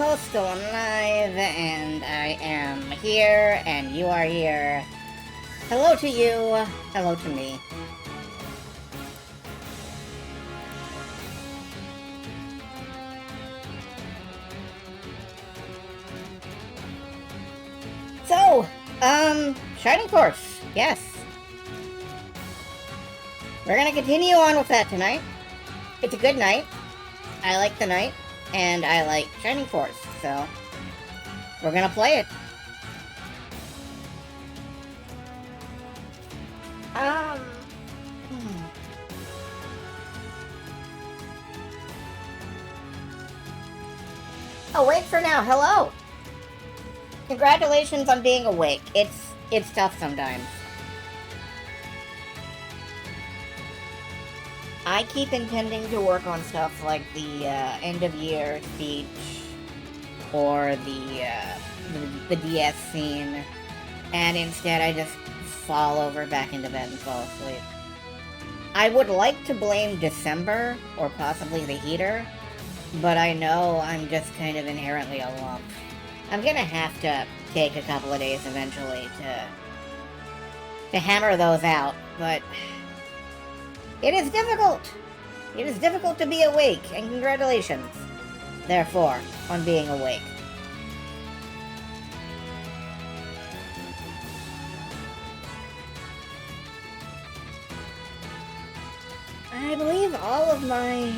Post going live, and I am here, and you are here. Hello to you, hello to me. So, Shining Force, yes. We're gonna continue on with that tonight. It's a good night. I like the night, and I like Shining Force, so we're gonna play it. Awake for now, hello! Congratulations on being awake. It's tough sometimes. I keep intending to work on stuff like the end-of-year speech, or the DS scene, and instead I just fall over back into bed and fall asleep. I would like to blame December, or possibly the heater, but I know I'm just kind of inherently a lump. I'm gonna have to take a couple of days eventually to hammer those out, but it is difficult. It is difficult to be awake, and congratulations, therefore, on being awake. I believe all of my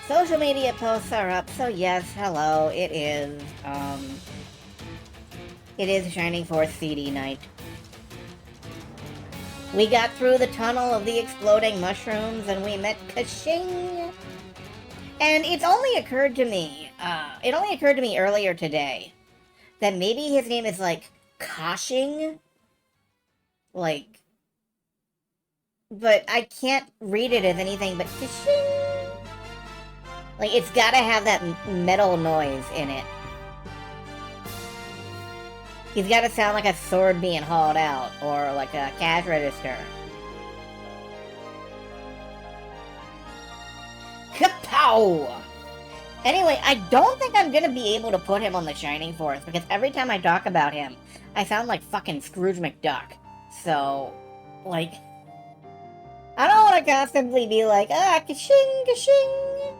social media posts are up, so yes, hello, it is Shining Force CD night. We got through the tunnel of the exploding mushrooms, and we met Kashing! And it's only occurred to me, earlier today, that maybe his name is, like, Kashing? Like, but I can't read it as anything but Kashing! Like, it's gotta have that metal noise in it. He's gotta sound like a sword being hauled out, or like a cash register. Kapow! Anyway, I don't think I'm gonna be able to put him on the Shining Force, because every time I talk about him, I sound like fucking Scrooge McDuck. So, like, I don't want to constantly be like, kashing, kashing!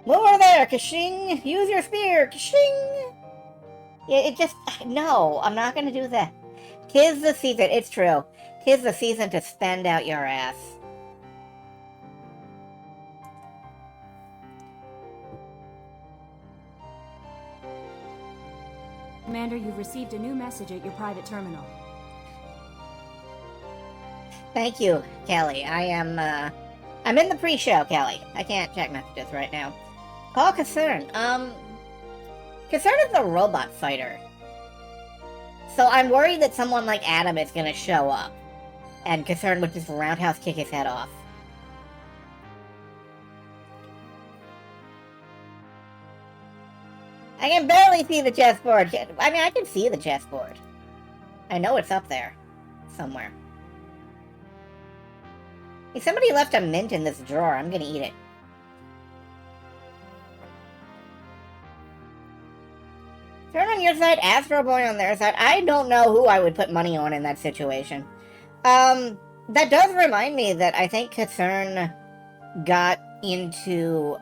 Move over there, kashing! Use your spear, kashing! Yeah, it just, no, I'm not gonna do that. 'Tis the season, it's true. 'Tis the season to spend out your ass. Commander, you've received a new message at your private terminal. Thank you, Kelly. I'm in the pre-show, Kelly. I can't check messages right now. Call Concern. Concern is a robot fighter. So I'm worried that someone like Adam is gonna show up, and Concern would just roundhouse kick his head off. I can barely see the chessboard. I mean, I can see the chessboard. I know it's up there. Somewhere. Hey, somebody left a mint in this drawer. I'm gonna eat it. Turn on your side, Astro Boy on their side. I don't know who I would put money on in that situation. That does remind me that I think Concern got into,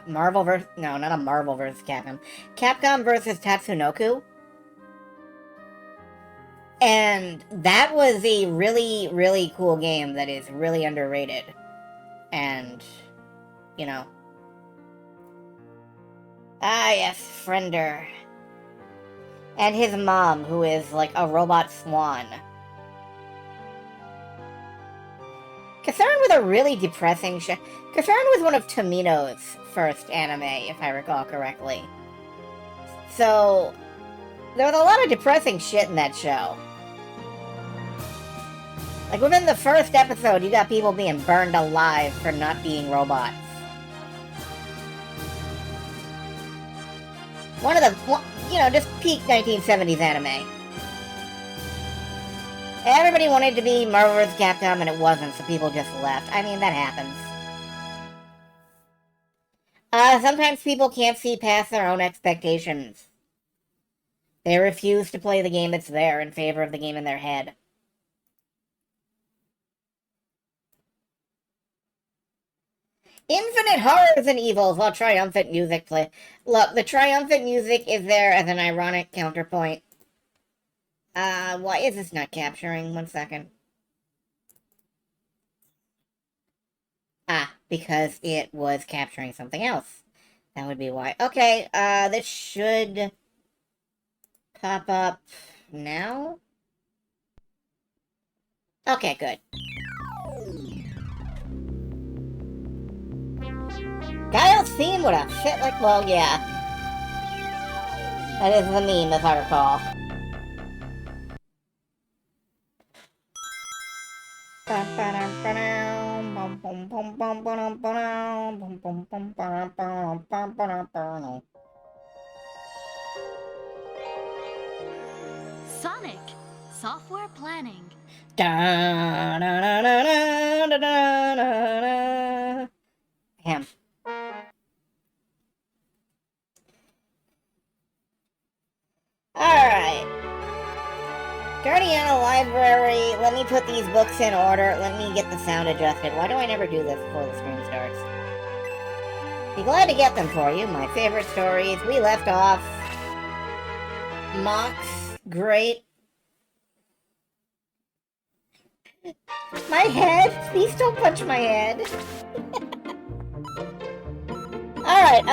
Marvel vs. No, not a Marvel vs. Capcom. Capcom vs. Tatsunoko. And that was a really, really cool game that is really underrated. And, you know. Ah, yes, Friender. And his mom, who is like a robot swan. Concern with a really depressing show. Concern was one of Tomino's first anime, if I recall correctly. So, there was a lot of depressing shit in that show. Like, within the first episode, you got people being burned alive for not being robots. One of the, you know, just peak 1970s anime. Everybody wanted to be Marvel vs. Capcom, and it wasn't, so people just left. I mean, that happens. Sometimes people can't see past their own expectations. They refuse to play the game that's there in favor of the game in their head. Infinite horrors and evils while triumphant music play. Look, the triumphant music is there as an ironic counterpoint. Why is this not capturing? 1 second. Because it was capturing something else. That would be why. Okay, this should pop up now. Okay, good. Guile's theme would have fit like, well, yeah. That is the meme, if I recall. Sonic, software planning. Him. Alright. Guardiana Library, let me put these books in order. Let me get the sound adjusted. Why do I never do this before the stream starts? Be glad to get them for you. My favorite stories. We left off. Mox. Great. My head? Please don't punch my head. Alright,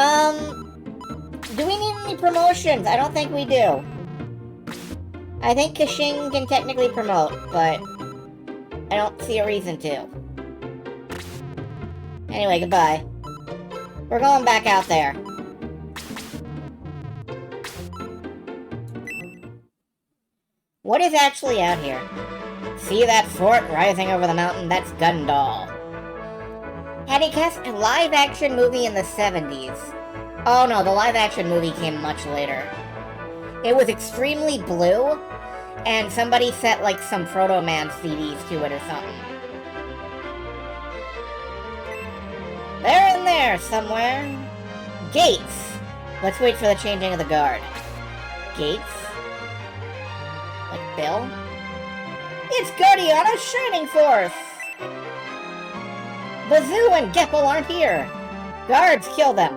do we need any promotions? I don't think we do. I think Kashing can technically promote, but I don't see a reason to. Anyway, goodbye. We're going back out there. What is actually out here? See that fort rising over the mountain? That's Gundal. Had he cast a live-action movie in the 70s? Oh no, the live-action movie came much later. It was extremely blue, and somebody set, like, some Frodo Man CDs to it or something. They're in there somewhere. Gates. Let's wait for the changing of the guard. Gates? Like Bill? It's Guardiana's Shining Force! Bazoo and Geppel aren't here. Guards, kill them.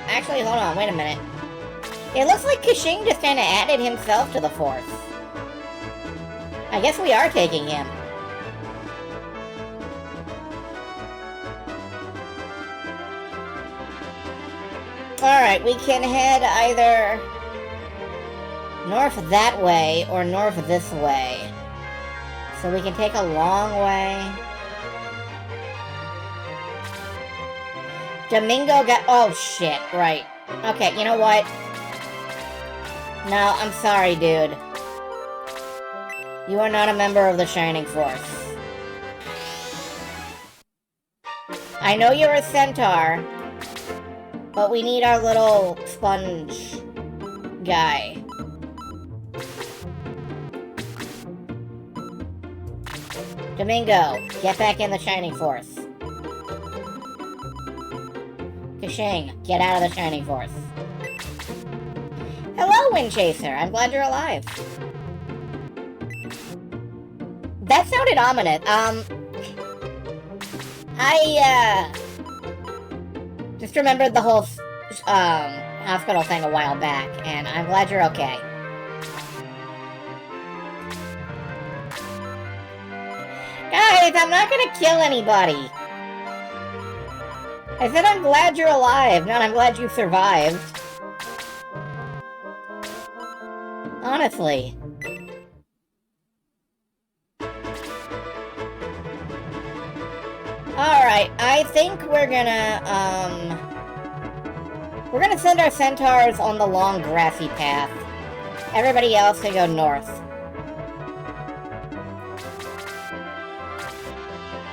Actually, hold on, wait a minute. It looks like Kashing just kinda added himself to the force. I guess we are taking him. Alright, we can head either north that way or north this way. So we can take a long way. Domingo got... Oh, shit. Right. Okay, you know what? No, I'm sorry, dude. You are not a member of the Shining Force. I know you're a centaur, but we need our little sponge guy. Domingo, get back in the Shining Force. Kashing, get out of the Shining Force. Hello, Windchaser. I'm glad you're alive. That sounded ominous. I just remembered the whole, hospital thing a while back, and I'm glad you're okay. Guys, I'm not gonna kill anybody. I said I'm glad you're alive, not I'm glad you survived. Honestly. Alright, I think we're gonna send our centaurs on the long grassy path. Everybody else can go north.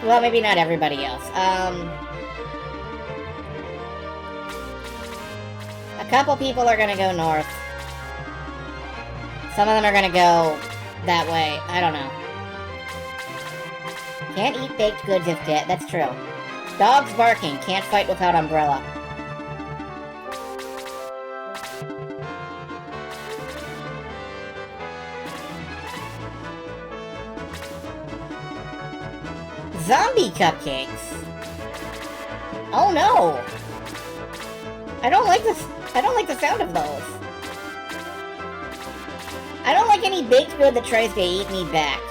Well, maybe not everybody else. A couple people are gonna go north. Some of them are gonna go that way. I don't know. Can't eat baked goods if dead. That's true. Dogs barking. Can't fight without umbrella. Zombie cupcakes. Oh no! I don't like this. I don't like the sound of those. I don't like any baked good that tries to eat me back.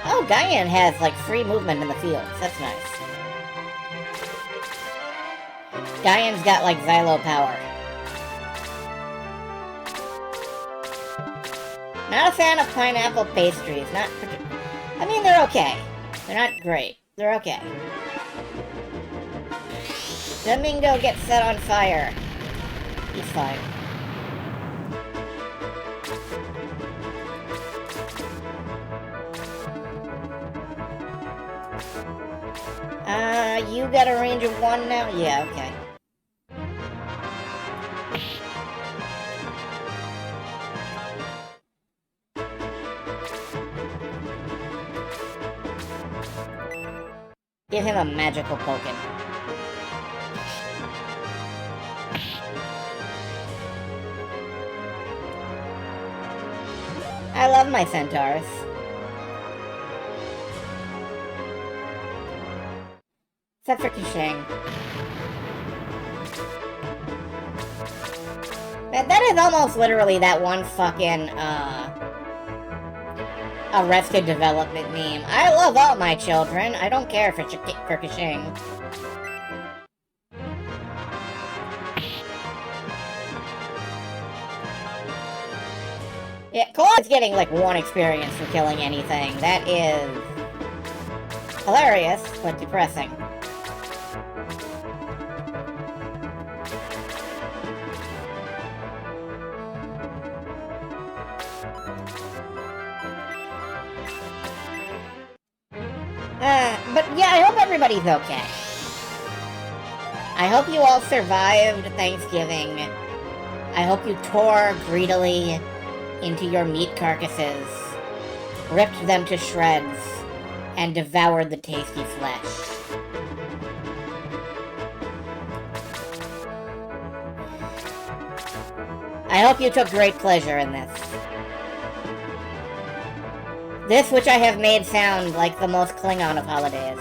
Oh, Guyan has, like, free movement in the fields. That's nice. Guyan's got, like, Xylo power. Not a fan of pineapple pastries. I mean, they're okay. They're not great. They're okay. Domingo gets set on fire. He's fine. You got a range of 1 now? Yeah, okay. Give him a magical pokin. I love my centaurs. Except for Kishang. That is almost literally that one fucking, Arrested Development meme. I love all my children. I don't care for Kishang. Yeah, Claude's getting, like, 1 experience for killing anything. That is hilarious, but depressing. But yeah, I hope everybody's okay. I hope you all survived Thanksgiving. I hope you tore greedily into your meat carcasses, ripped them to shreds, and devoured the tasty flesh. I hope you took great pleasure in this. This which I have made sound like the most Klingon of holidays.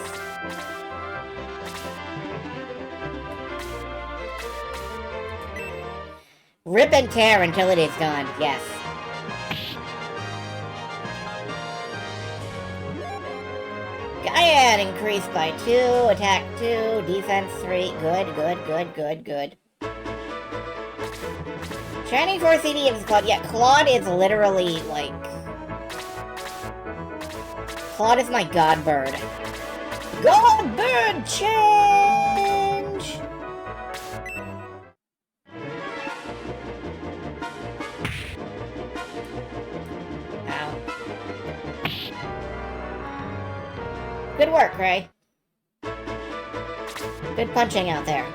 Rip and tear until it is done, yes. Gaiad increased by 2, attack 2, defense 3. Good, good, good, good, good. Shining Force CD is Claude. Yeah, Claude is literally, like... Claude is my god bird. God bird change! Ow. Good work, Ray. Good punching out there.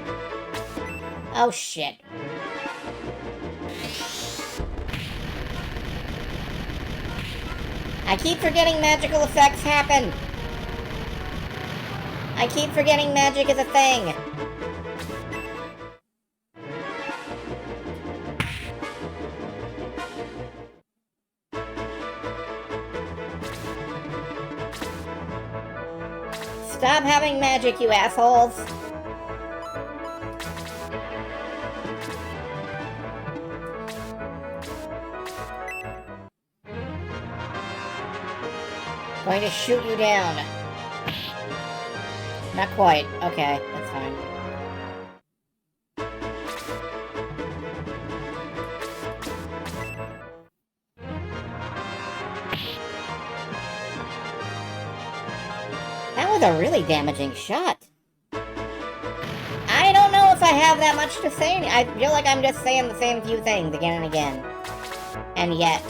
Oh, shit. I keep forgetting magical effects happen. I keep forgetting magic is a thing. Stop having magic, you assholes. Going to shoot you down. Not quite. Okay, that's fine. That was a really damaging shot. I don't know if I have that much to say. I feel like I'm just saying the same few things again and again. And yet,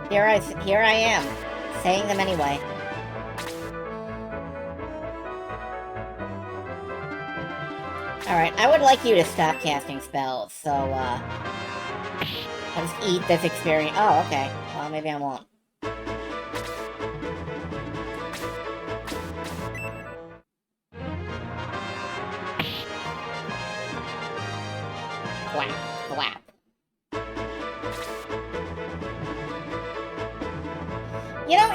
here I am. Saying them anyway. Alright, I would like you to stop casting spells, so, I'll just eat this experience. Oh, okay. Well, maybe I won't. Flap, flap. You know,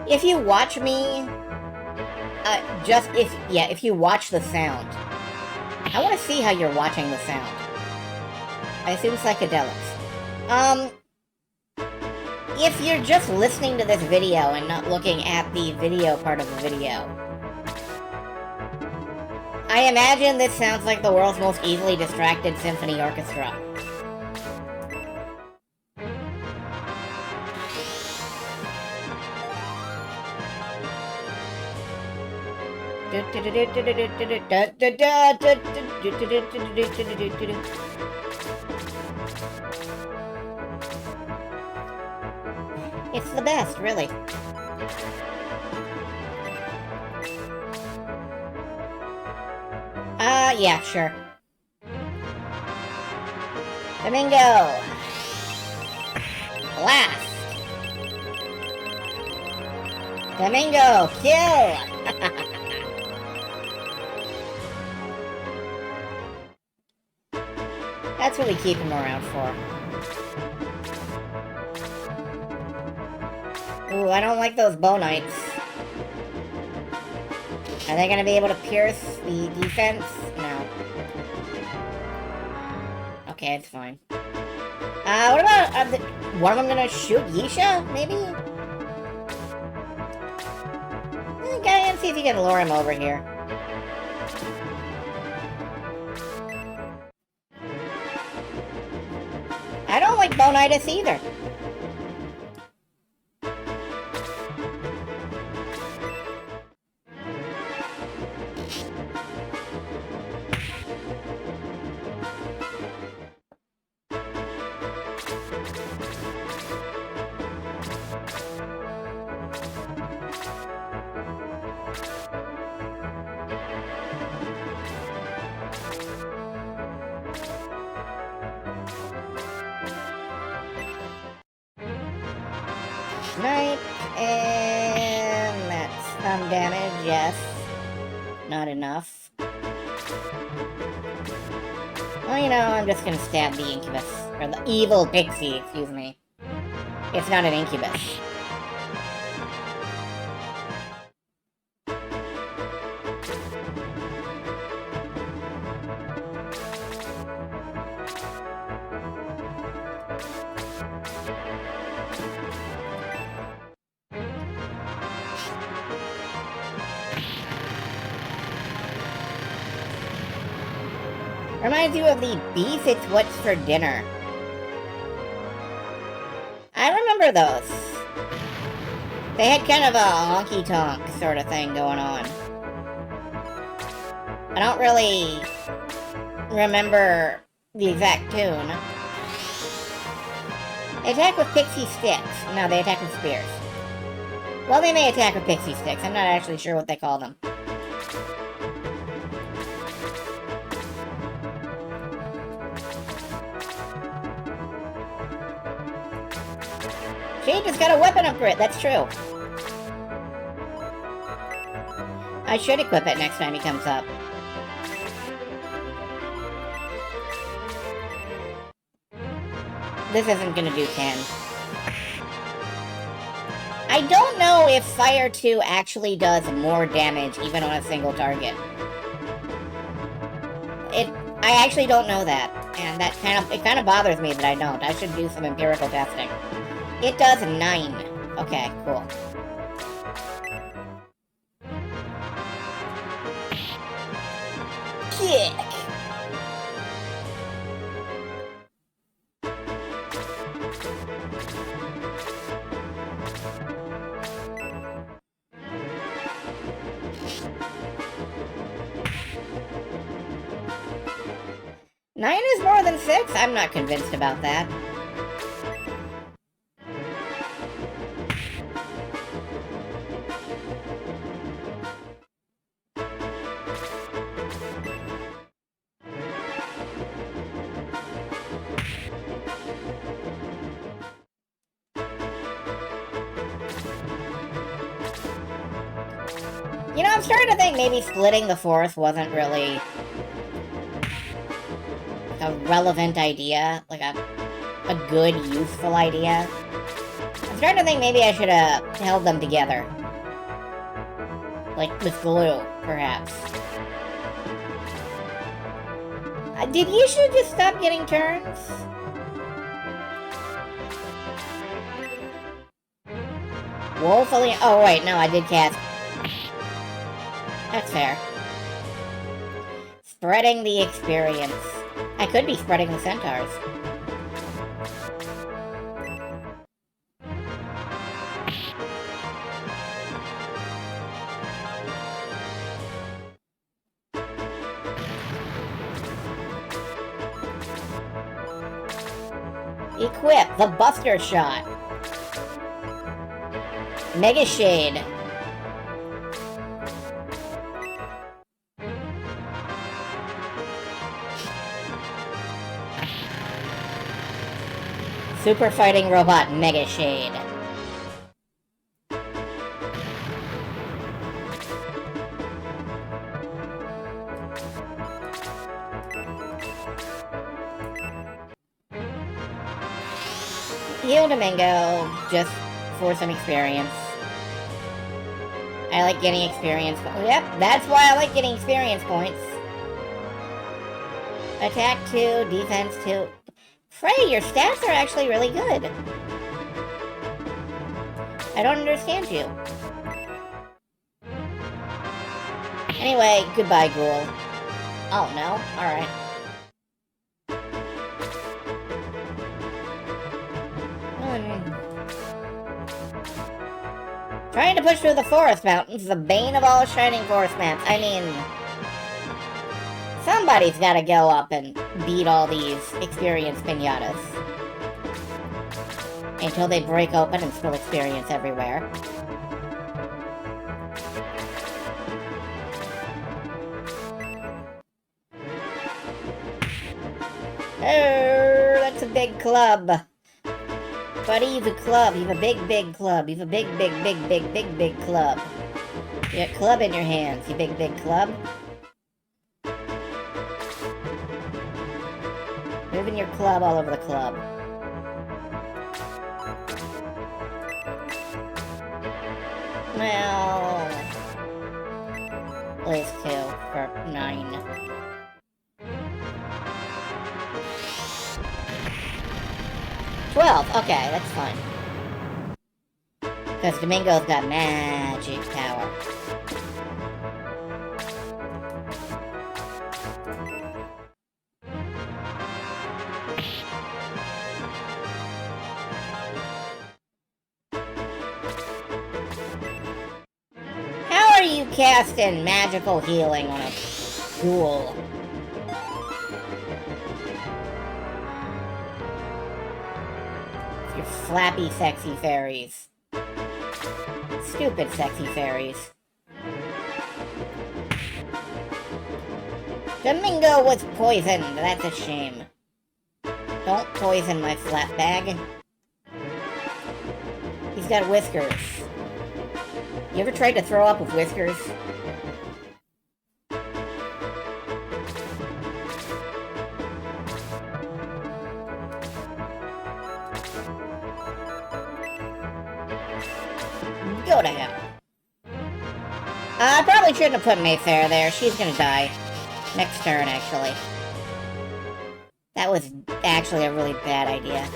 if you watch me, if you watch the sound, I want to see how you're watching the sound. I assume psychedelics. If you're just listening to this video and not looking at the video part of the video, I imagine this sounds like the world's most easily distracted symphony orchestra. It's the best, really. Yeah, sure. Domingo! Blast! Domingo, kill! That's what we keep him around for. Ooh, I don't like those bow knights. Are they gonna be able to pierce the defense? No. Okay, it's fine. What about, one of them gonna shoot Yisha, maybe? Go and see if you can lure him over here. I don't like Bonitis either. Snipe, and that's some damage, yes. Not enough. Well, you know, I'm just gonna stab the incubus. Or the evil pixie, excuse me. It's not an incubus. Reminds you of the beef it's what's for dinner. I remember those. They had kind of a honky-tonk sort of thing going on. I don't really remember the exact tune. They attack with pixie sticks. No, they attack with spears. Well, they may attack with pixie sticks. I'm not actually sure what they call them. She just got a weapon upgrade, that's true. I should equip it next time he comes up. This isn't gonna do 10. I don't know if Fire 2 actually does more damage even on a single target. I actually don't know that, and that kind of bothers me that I don't. I should do some empirical testing. It does 9. Okay, cool. Kick! Nine is more than 6? I'm not convinced about that. You know, I'm starting to think maybe splitting the forest wasn't really a relevant idea, like a good, useful idea. I'm starting to think maybe I should have held them together. Like, with glue, perhaps. Did you should just stop getting turns? Woefully... Oh, wait, no, I did cast. That's fair. Spreading the experience. I could be spreading the centaurs. Equip the Buster Shot. Mega Shade. Super Fighting Robot Mega Shade. Heal Domingo, just for some experience. I like getting experience points. Yep, that's why I like getting experience points. Attack 2, defense 2. Frey, your stats are actually really good. I don't understand you. Anyway, goodbye, Ghoul. Oh, no? Alright. Trying to push through the forest mountains, the bane of all shining forest maps. I mean, somebody's gotta go up and beat all these experience pinatas. Until they break open and spill experience everywhere. Oh, that's a big club. Buddy, you've a club. You've a big club. You've a big club. You got a club in your hands, you big club. Moving your club all over the club. Well... Place 2 for 9. $12, okay, that's fine. Because Domingo's got magic power. How are you casting magical healing on a ghoul? Your flappy, sexy fairies. Stupid, sexy fairies. Domingo was poisoned. That's a shame. Don't poison my flat bag. He's got whiskers. You ever tried to throw up with whiskers? Go to hell. I probably shouldn't have put Mayfair there. She's gonna die. Next turn, actually. That was actually a really bad idea.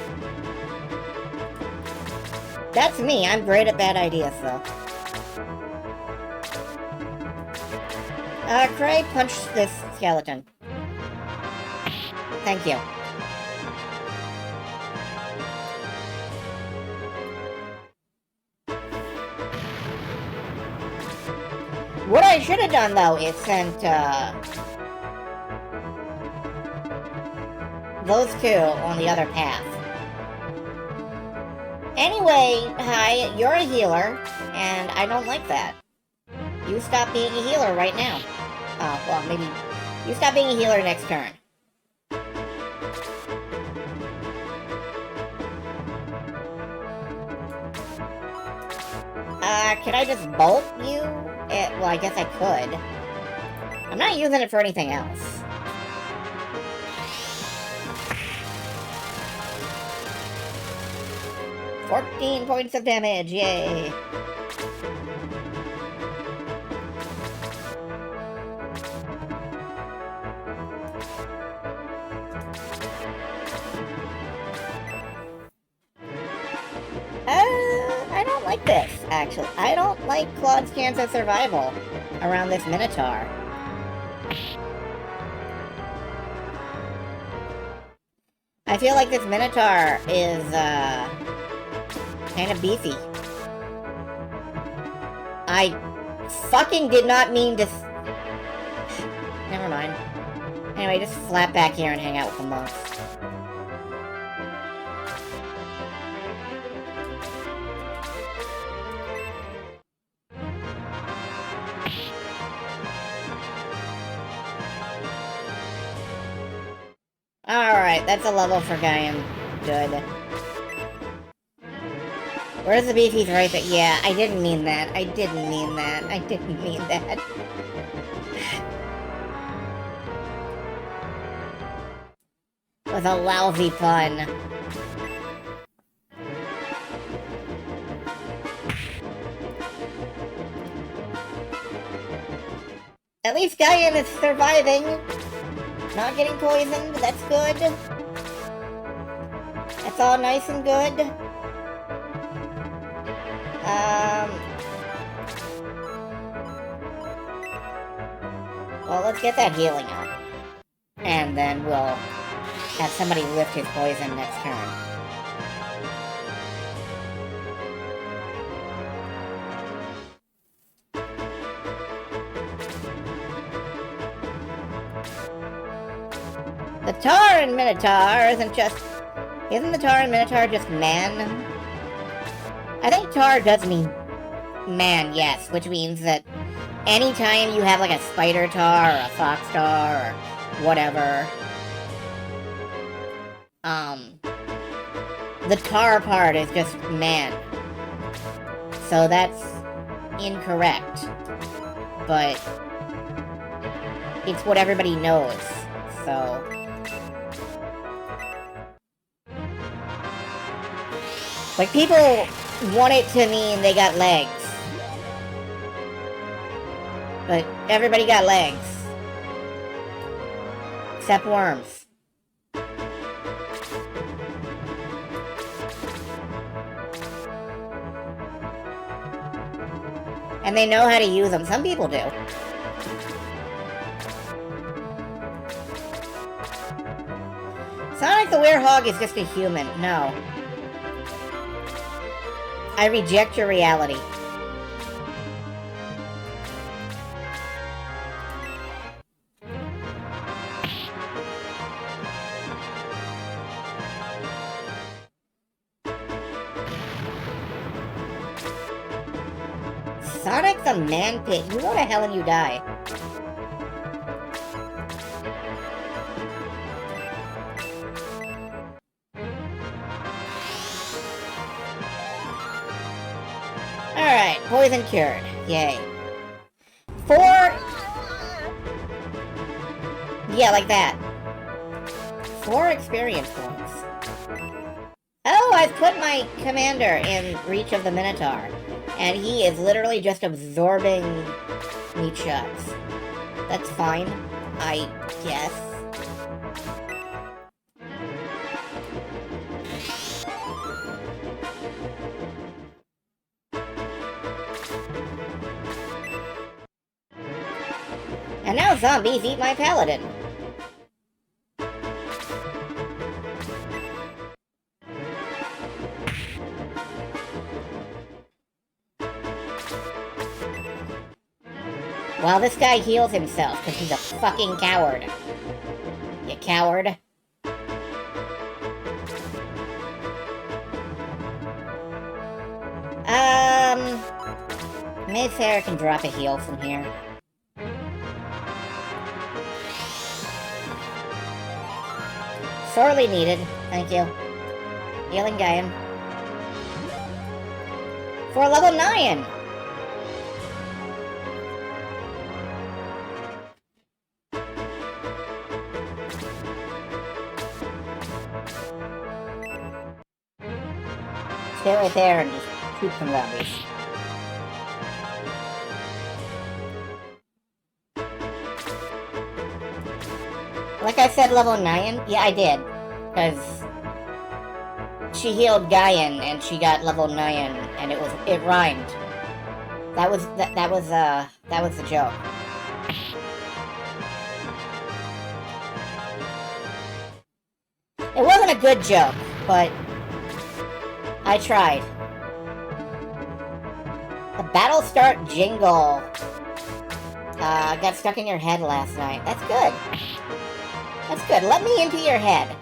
That's me. I'm great at bad ideas, though. Cray, punch this skeleton. Thank you. What I should have done, though, is sent, those two on the other path. Anyway, hi, you're a healer, and I don't like that. You stop being a healer right now. Oh, well, maybe you stop being a healer next turn. Can I just bolt you? Well, I guess I could. I'm not using it for anything else. "14 points of damage, yay! I don't like this, actually. I don't like Claude's chance of survival around this Minotaur. I feel like this Minotaur is, kind of beefy. I fucking did not mean to... Never mind. Anyway, just flap back here and hang out with the monks. Alright, that's a level for Gaian. Good. Where's the beefies right there? Yeah, I didn't mean that. I didn't mean that. I didn't mean that. It was a lousy pun. At least Gaian is surviving. Not getting poisoned, that's good. That's all nice and good. Well, let's get that healing up. And then we'll have somebody lift his poison next turn. The Tar and Minotaur isn't just... Isn't the Tar and Minotaur just man? I think Tar does mean man, yes, which means that anytime you have like a spider tar or a fox tar or whatever, the tar part is just man. So that's incorrect. But it's what everybody knows, so... Like, people want it to mean they got legs. But everybody got legs. Except worms. And they know how to use them. Some people do. Sonic the Werehog is just a human. No. I reject your reality. Sonic the Man-Pit, you go to hell and you die. Alright, poison cured. Yay. 4... Yeah, like that. 4 experience points. Oh, I've put my commander in reach of the Minotaur. And he is literally just absorbing meat shots. That's fine, I guess. And now zombies eat my paladin. While this guy heals himself, because he's a fucking coward. You coward. Mayfair can drop a heal from here. Sorely needed, thank you. Healing Gaian. For level 9! Stay right there and just shoot some zombies. Like I said, level 9? Yeah, I did. Because she healed Gaian and she got level 9 and it rhymed. That was the joke. It wasn't a good joke, but I tried. The battle start jingle got stuck in your head last night. That's good. That's good. Let me into your head.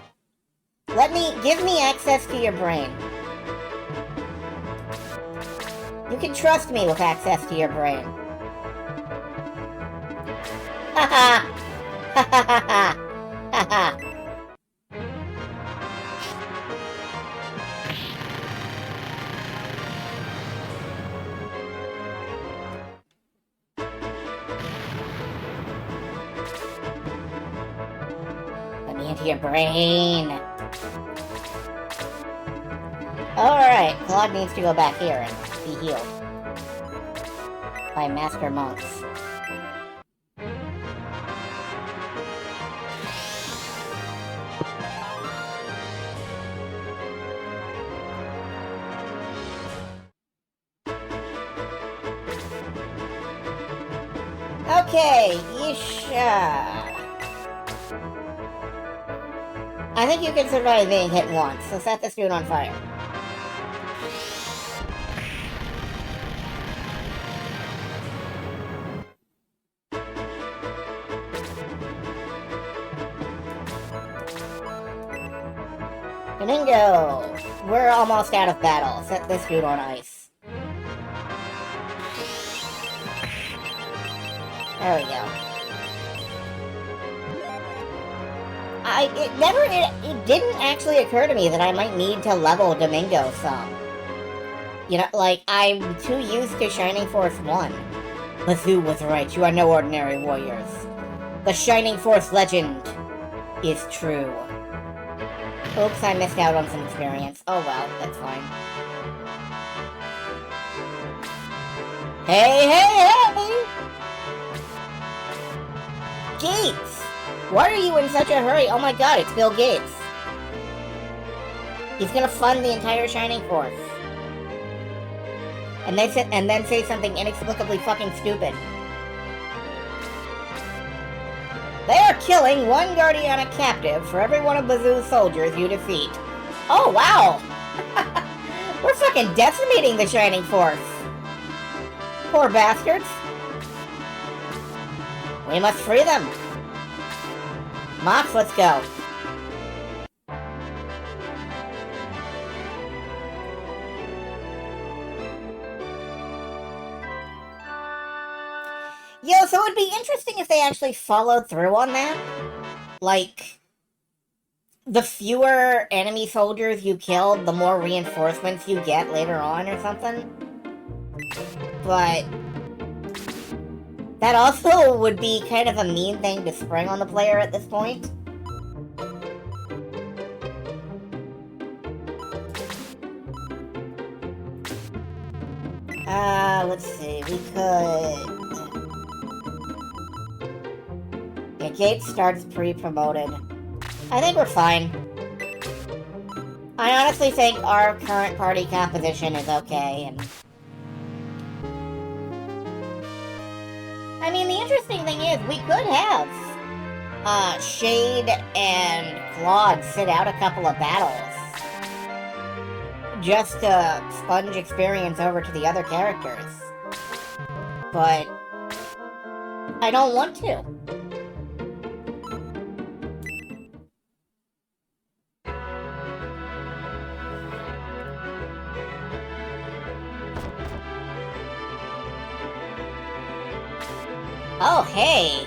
Give me access to your brain. You can trust me with access to your brain. Ha ha! Ha ha ha ha! Ha ha! Let me into your brain. Alright, Claude needs to go back here and be healed. By Master Monks. Okay, Yisha. I think you can survive being hit once, so set this dude on fire. Domingo! We're almost out of battle. Set this dude on ice. There we go. It didn't actually occur to me that I might need to level Domingo some. You know, like, I'm too used to Shining Force 1. Bazoo was right, you are no ordinary warriors. The Shining Force legend is true. Oops, I missed out on some experience. Oh well, that's fine. Hey, hey, hey! Gates! Why are you in such a hurry? Oh my god, it's Bill Gates. He's gonna fund the entire Shining Force. And then say something inexplicably fucking stupid. They are killing one Guardiana captive for every one of Bazoo's soldiers you defeat. Oh, wow! We're fucking decimating the Shining Force. Poor bastards. We must free them. Mox, let's go. Yo, so it'd be interesting if they actually followed through on that. Like, the fewer enemy soldiers you kill, the more reinforcements you get later on or something. But that also would be kind of a mean thing to spring on the player at this point. Let's see, we could... Yeah, Gates starts pre-promoted. I think we're fine. I honestly think our current party composition is okay, and... I mean, the interesting thing is, we could have Shade and Claude sit out a couple of battles. Just to sponge experience over to the other characters. But I don't want to. Oh, hey!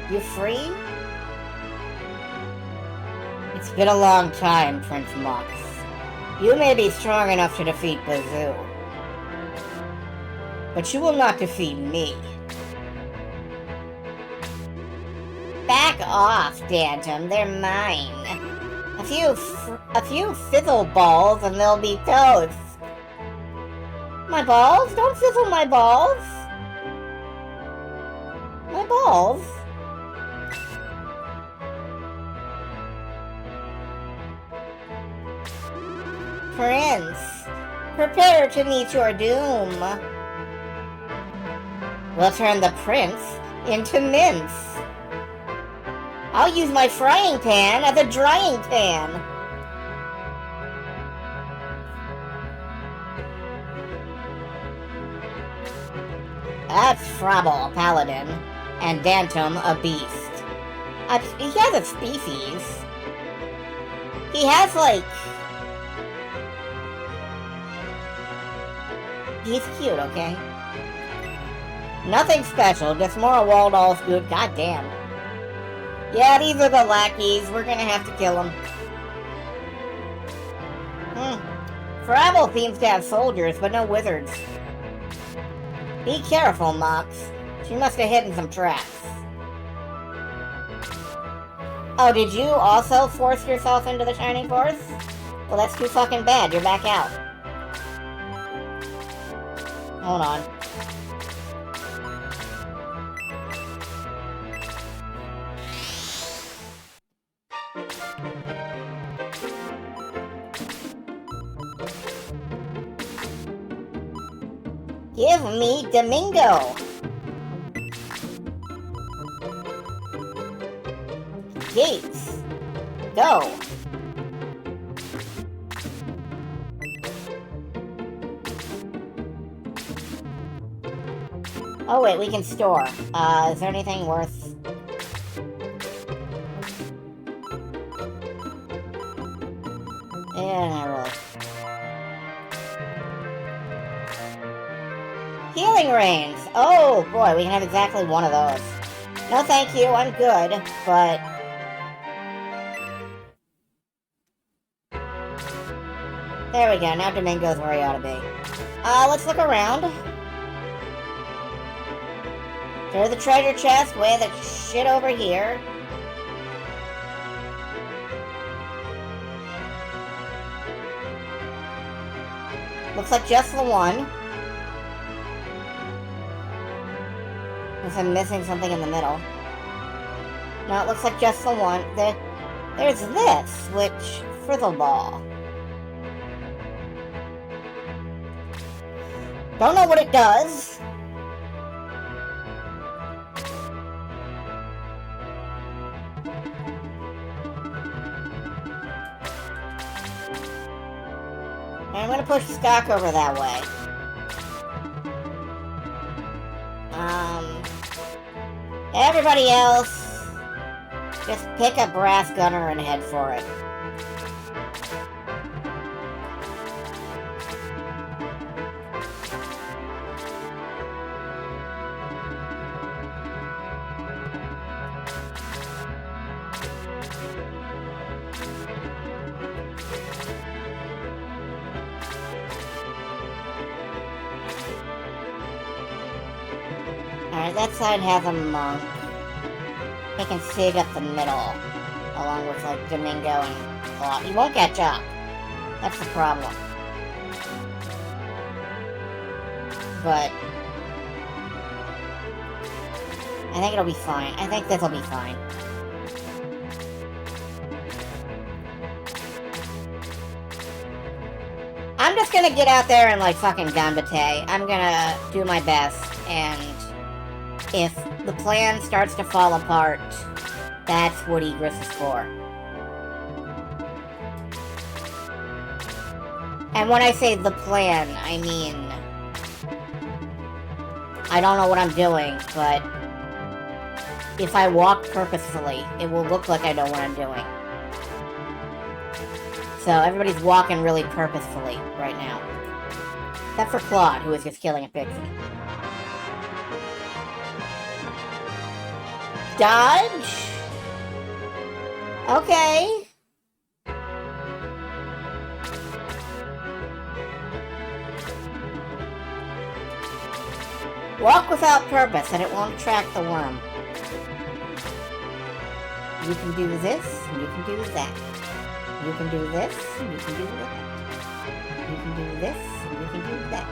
You free? It's been a long time, Prince Mox. You may be strong enough to defeat Bazoo, but you will not defeat me. off, Dantom. They're mine. A few fizzle balls and they'll be toast. My balls? Don't fizzle my balls. My balls? Prince, prepare to meet your doom. We'll turn the prince into mince. I'll use my frying pan as a drying pan. That's Frabble, a paladin, and Dantom, a beast. He has a species. He has, like... He's cute, okay? Nothing special, just more Waldall's good. Goddamn. Yeah, these are the lackeys. We're gonna have to kill them. Frabble seems to have soldiers, but no wizards. Be careful, Mox. She must have hidden some traps. Oh, did you also force yourself into the Shining Force? Well, that's too fucking bad. You're back out. Hold on. Give me Domingo! Gates! Go! Oh wait, we can store. Is there anything worth... Yeah, not really. Healing Rains! Oh boy, we can have exactly one of those. No thank you, I'm good, but... There we go, now Domingo's where he ought to be. Let's look around. There's the treasure chest, way the shit over here. Looks like just the one. Unless I'm missing something in the middle. No, it looks like just the one. There's this, which... Frizzle Ball. Don't know what it does. And I'm gonna push Skok over that way. Everybody else, just pick a brass gunner and head for it. Alright, that side has a monk. He can sig up the middle, along with, like, Domingo and Claw. He won't catch up. That's the problem. But... I think it'll be fine. I think this'll be fine. I'm just gonna get out there and, like, fucking gambate. I'm gonna do my best, and... if the plan starts to fall apart, that's what Egress is for. And when I say the plan, I mean... I don't know what I'm doing, but... if I walk purposefully, it will look like I know what I'm doing. So everybody's walking really purposefully right now. Except for Claude, who is just killing a pixie. Dodge? Okay. Walk without purpose and it won't attract the worm. You can do this, and you can do that. You can do this, and you can do that. You can do this, and you can do that.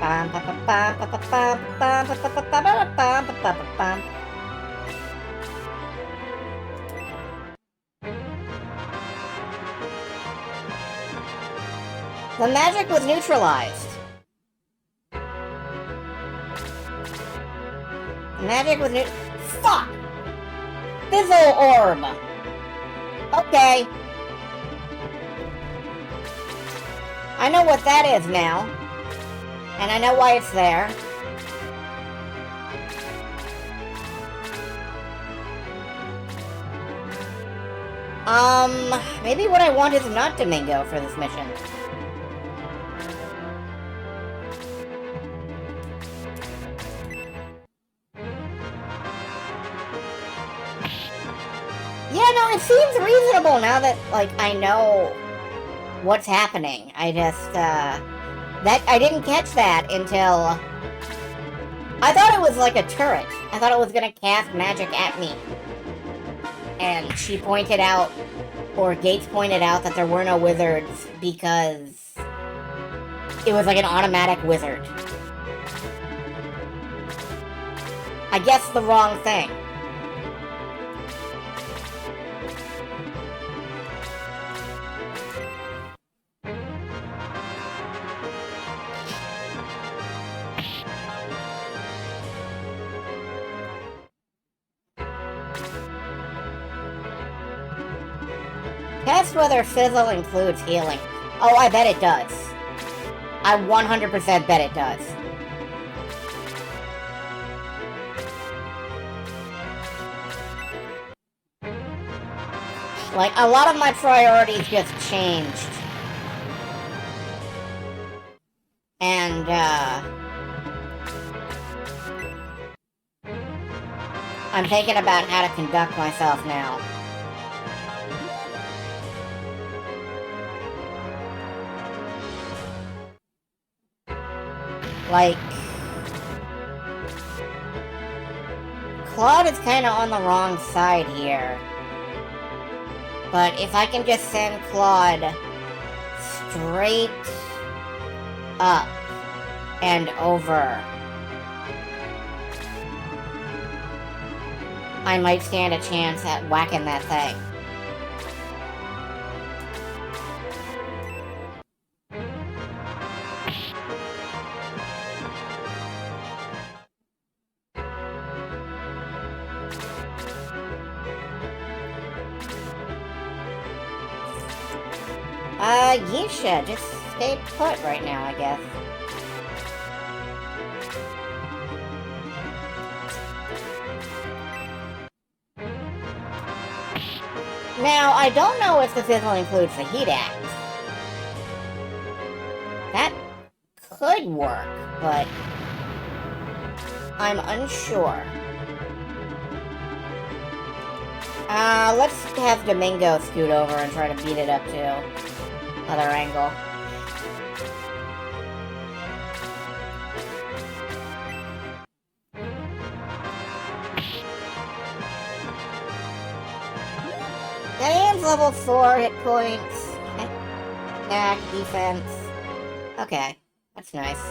Bum, ba, ba, bum, ba, ba, bum, bum, ba, ba, ba, ba, ba, bum, ba, ba, ba, bum. The magic was neutralized. The magic was Fuck! Fizzle orb! Okay. I know what that is now. And I know why it's there. Maybe what I want is not Domingo for this mission. Yeah, no, it seems reasonable now that, like, I know what's happening. I just, I didn't catch that until... I thought it was like a turret. I thought it was gonna cast magic at me. And she pointed out, or Gates pointed out, that there were no wizards because it was like an automatic wizard. I guessed the wrong thing. Test whether Fizzle includes healing. Oh, I bet it does. I 100% bet it does. Like, a lot of my priorities just changed. And, I'm thinking about how to conduct myself now. Like, Claude is kind of on the wrong side here. But if I can just send Claude straight up and over, I might stand a chance at whacking that thing. Yisha, just stay put right now, I guess. Now, I don't know if the Fizzle includes the Heat Axe. That could work, but I'm unsure. Let's have Domingo scoot over and try to beat it up too. Other angle. Diane's level 4 hit points. Attack, defense. Okay, that's nice.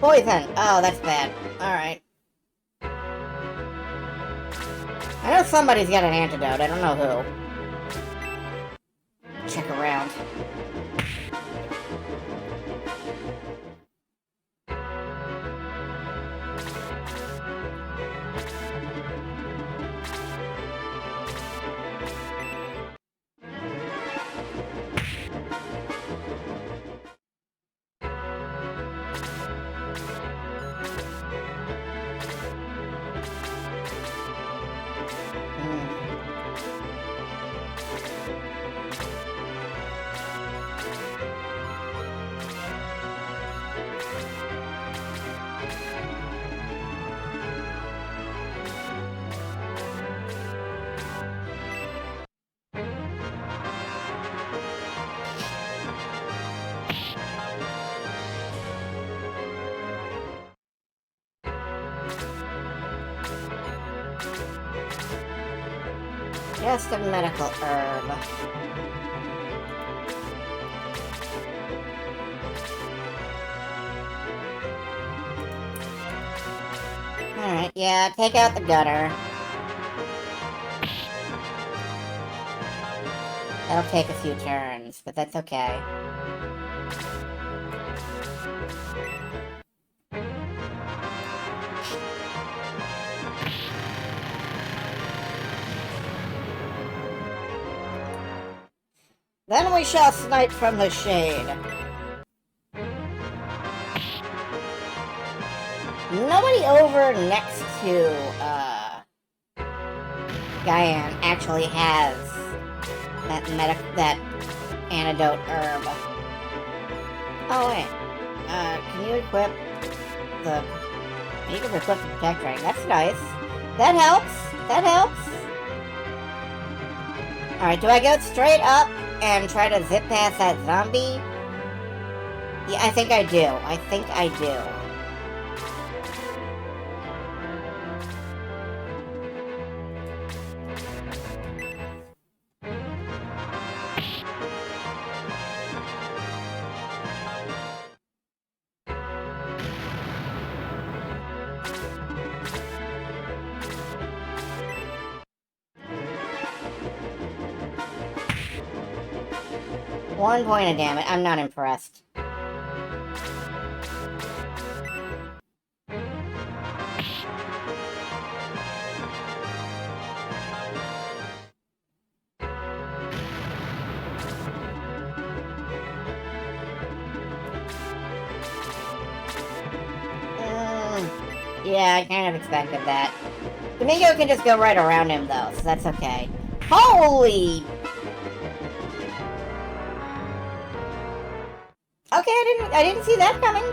Poison! Oh, that's bad. Alright. I know somebody's got an antidote, I don't know who. Check around. Just a medical herb. Alright, yeah, take out the gutter. That'll take a few turns, but that's okay. Then we shall snipe from the shade. Nobody over next to, Guyan actually has that antidote herb. Oh, wait. Can you equip the... You can equip the protect ring. That's nice. That helps. That helps. Alright, do I go straight up and try to zip past that zombie? Yeah, I think I do. I think I do. One point of damage. I'm not impressed. Yeah, I kind of expected that. Domingo can just go right around him, though, so that's okay. Holy... Okay, I didn't see that coming.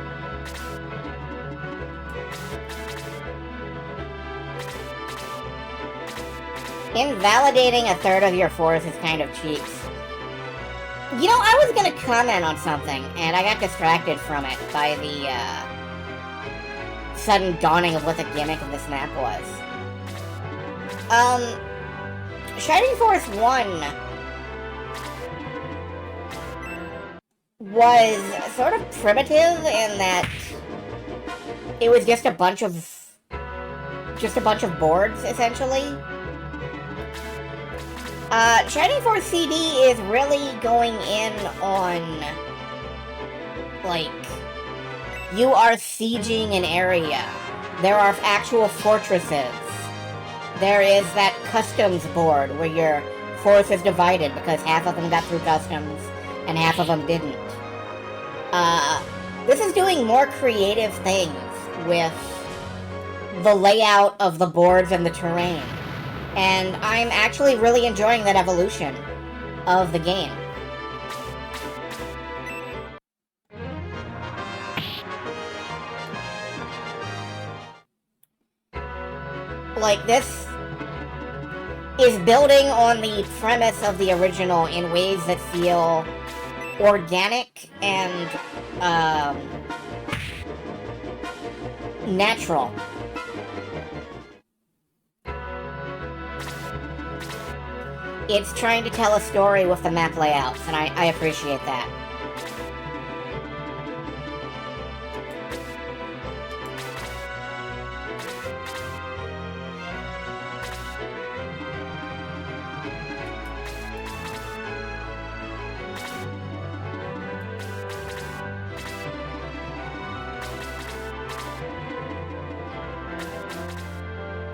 Invalidating a third of your force is kind of cheeks. You know, I was gonna comment on something, and I got distracted from it by the, sudden dawning of what the gimmick of this map was. Shining Force 1 was sort of primitive in that it was just a bunch of boards, essentially. Shining Force CD is really going in on, like, you are sieging an area. There are actual fortresses. There is that customs board where your force is divided because half of them got through customs and half of them didn't. This is doing more creative things with the layout of the boards and the terrain. And I'm actually really enjoying that evolution of the game. Like, this is building on the premise of the original in ways that feel organic and, natural. It's trying to tell a story with the map layouts, and I appreciate that.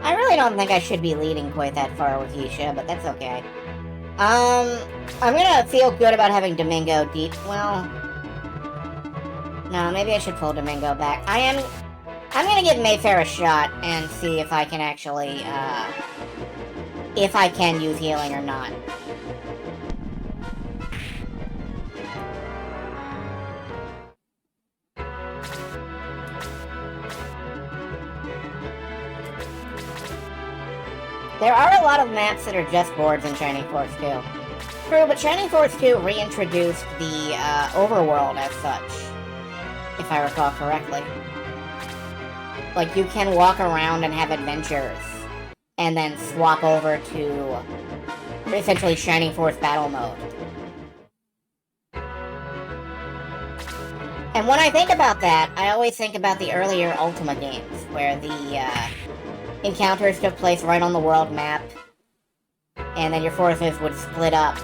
I really don't think I should be leading quite that far with Yisha, but that's okay. I'm gonna feel good about having Domingo deep. Well, no, maybe I should pull Domingo back. I'm gonna give Mayfair a shot and see if I can actually, if I can use healing or not. There are a lot of maps that are just boards in Shining Force 2. True, but Shining Force 2 reintroduced the overworld as such, if I recall correctly. Like, you can walk around and have adventures, and then swap over to essentially Shining Force battle mode. And when I think about that, I always think about the earlier Ultima games, where the encounters took place right on the world map, and then your forces would split up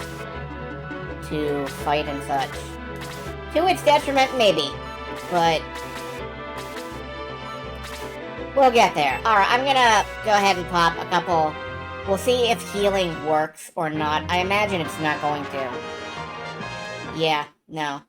to fight and such. To its detriment, maybe, but we'll get there. Alright, I'm gonna go ahead and pop a couple. We'll see if healing works or not. I imagine it's not going to. Yeah, no.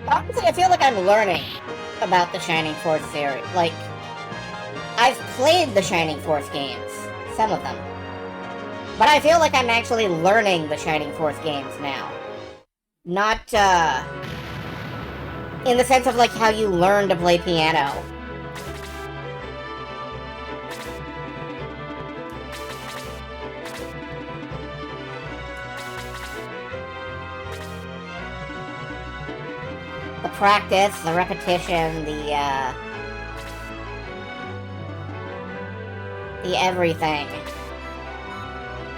Honestly, I feel like I'm learning about the Shining Force series. Like, I've played the Shining Force games, some of them. But I feel like I'm actually learning the Shining Force games now. Not, in the sense of, like, how you learn to play piano. The practice, the repetition, the everything.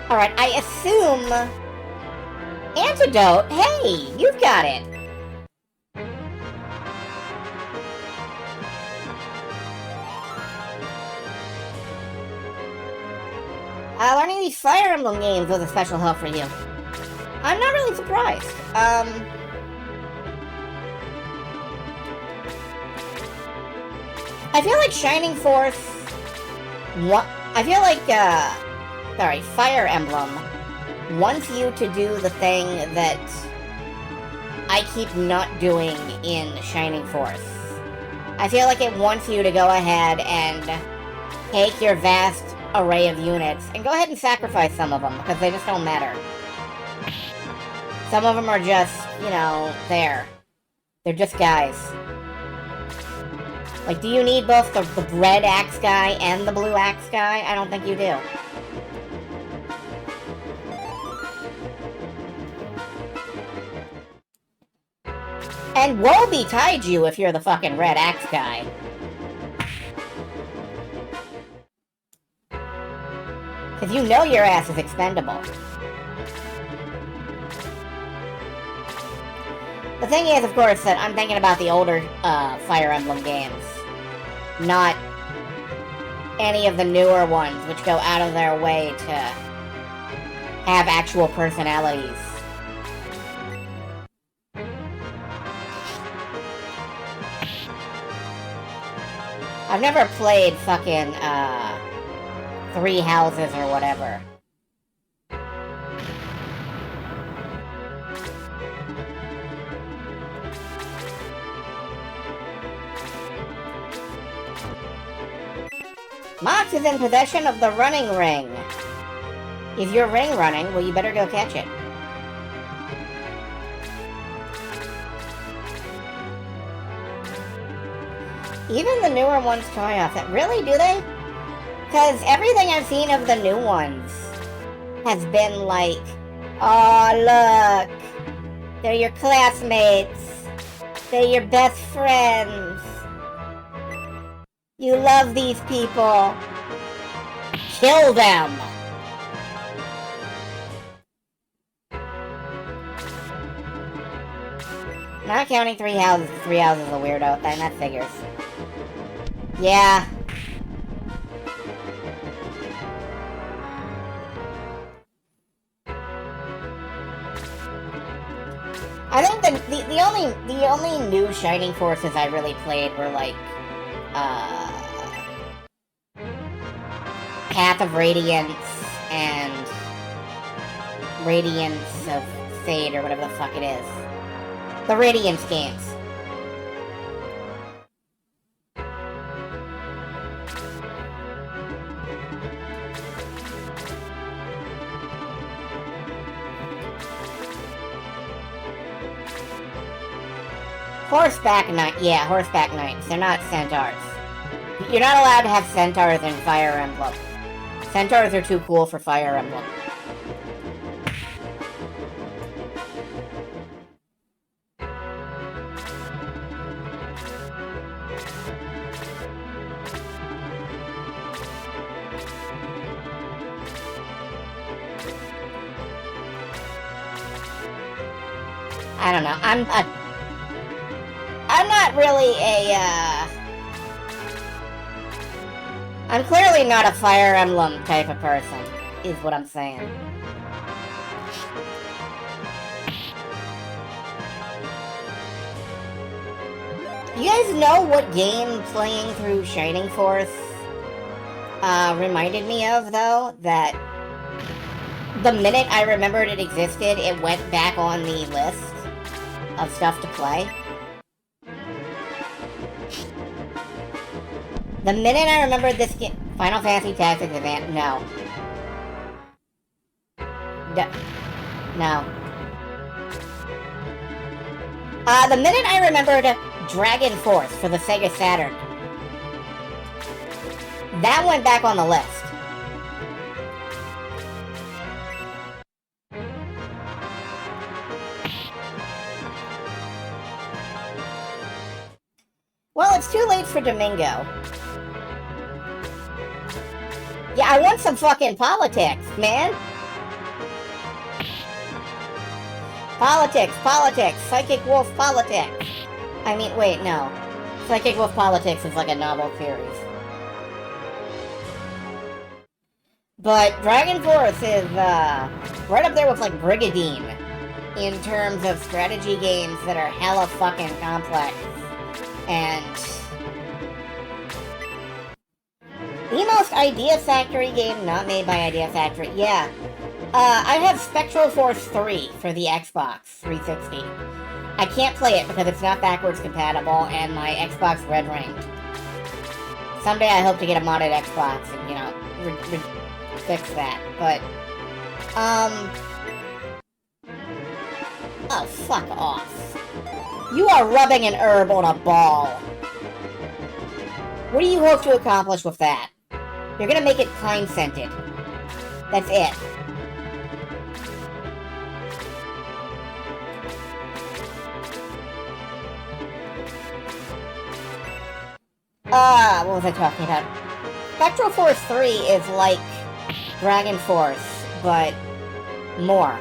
Alright, I assume... Antidote? Hey, you've got it! Learning these Fire Emblem games was a special help for you. I'm not really surprised. I feel like Shining Force... I feel like, sorry, Fire Emblem wants you to do the thing that I keep not doing in Shining Force. I feel like it wants you to go ahead and take your vast array of units and go ahead and sacrifice some of them, because they just don't matter. Some of them are just, you know, there. They're just guys. Like, do you need both the red axe guy and the blue axe guy? I don't think you do. And woe betide you if you're the fucking red axe guy. Because you know your ass is expendable. The thing is, of course, that I'm thinking about the older Fire Emblem games. Not any of the newer ones, which go out of their way to have actual personalities. I've never played fucking, Three Houses or whatever. Mox is in possession of the running ring. Is your ring running? Well, you better go catch it. Even the newer ones toy off that. Really, do they? Because everything I've seen of the new ones has been like, oh, look, they're your classmates. They're your best friends. You love these people. Kill them. Not counting Three Houses. Three Houses is a weirdo. That figures. Yeah. I think the only new Shining Forces I really played were like Path of Radiance and Radiance of Fate or whatever the fuck it is. The Radiance games. Horseback Knight. Yeah, Horseback Knights. They're not centaurs. You're not allowed to have centaurs in Fire Emblem. Centaurs are too cool for Fire Emblem. I don't know. I'm not really I'm clearly not a Fire Emblem type of person, is what I'm saying. You guys know what game playing through Shining Force reminded me of, though? That the minute I remembered it existed, it went back on the list of stuff to play. The minute I remembered this game... Final Fantasy Tactics Advance... No. No. The minute I remembered Dragon Force for the Sega Saturn, that went back on the list. Well, it's too late for Domingo. Yeah, I want some fucking politics, man. Politics, Psychic Wolf politics. I mean, wait, no. Psychic Wolf politics is like a novel series. But Dragon Force is, right up there with, like, Brigadine in terms of strategy games that are hella fucking complex. And the most Idea Factory game not made by Idea Factory. Yeah. I have Spectral Force 3 for the Xbox 360. I can't play it because it's not backwards compatible and my Xbox red ringed. Someday I hope to get a modded Xbox and, you know, fix that. But, oh, fuck off. You are rubbing an herb on a ball. What do you hope to accomplish with that? You're gonna make it pine-scented. That's it. What was I talking about? Spectral Force 3 is like Dragon Force, but more.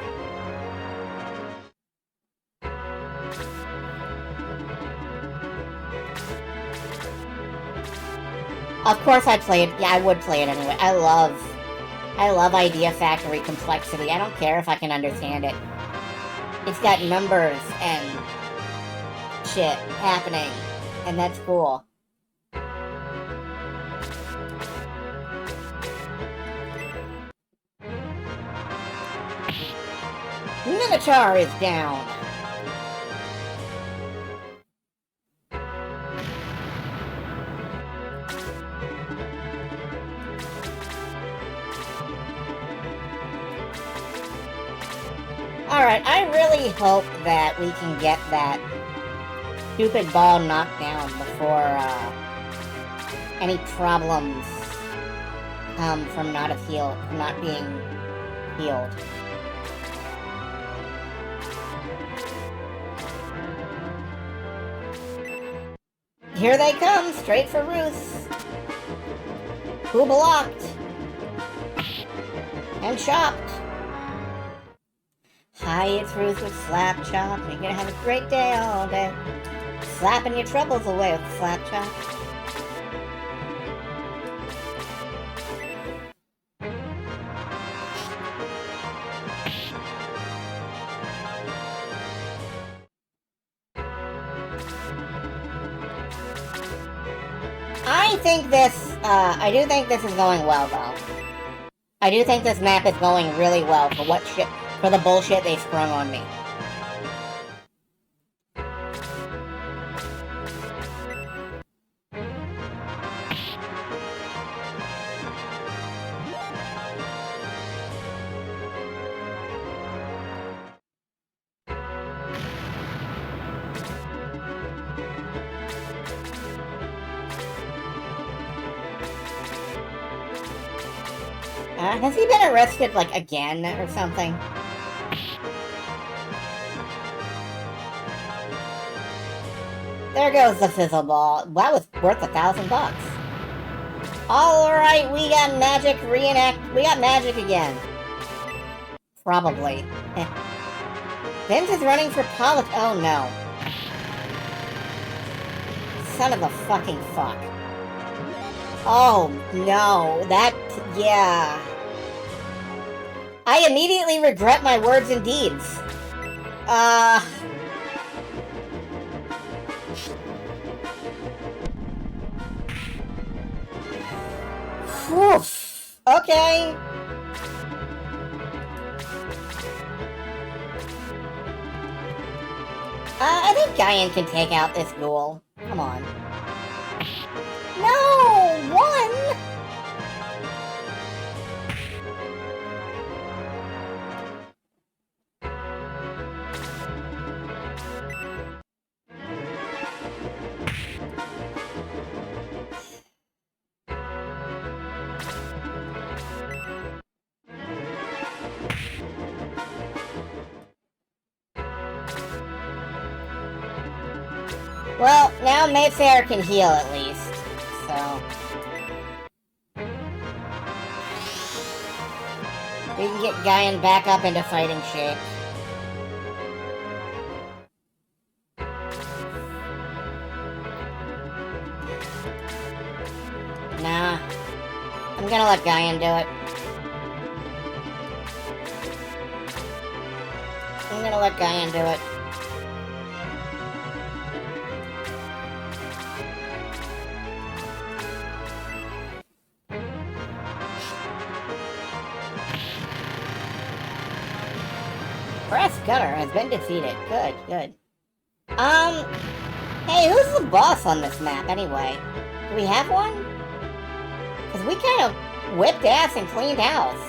Of course I'd play it. Yeah, I would play it anyway. I love Idea Factory complexity. I don't care if I can understand it. It's got numbers and shit happening, and that's cool. Minotaur is down. Alright, I really hope that we can get that stupid ball knocked down before any problems come from not being healed. Here they come, straight for Ruth. Who blocked? And chopped. Hi, it's Ruth with Slap Chop. You're gonna have a great day all day. Slapping your troubles away with Slap Chop. I do think this is going well, though. I do think this map is going really well for the bullshit they sprung on me. Has he been arrested, like, again or something? There goes the fizzle ball. That was worth $1,000. Alright, we got magic we got magic again. Probably. Vince is running for politics. Oh no. Son of a fucking fuck. Oh no, yeah. I immediately regret my words and deeds. Oof. Okay. I think Guyan can take out this ghoul. Come on. No! One! Well, now Mayfair can heal at least, so... we can get Guyan back up into fighting shape. Nah. I'm gonna let Guyan do it. I'm gonna let Guyan do it. Brass Gunner has been defeated. Good, good. Hey, who's the boss on this map, anyway? Do we have one? Because we kind of whipped ass and cleaned house.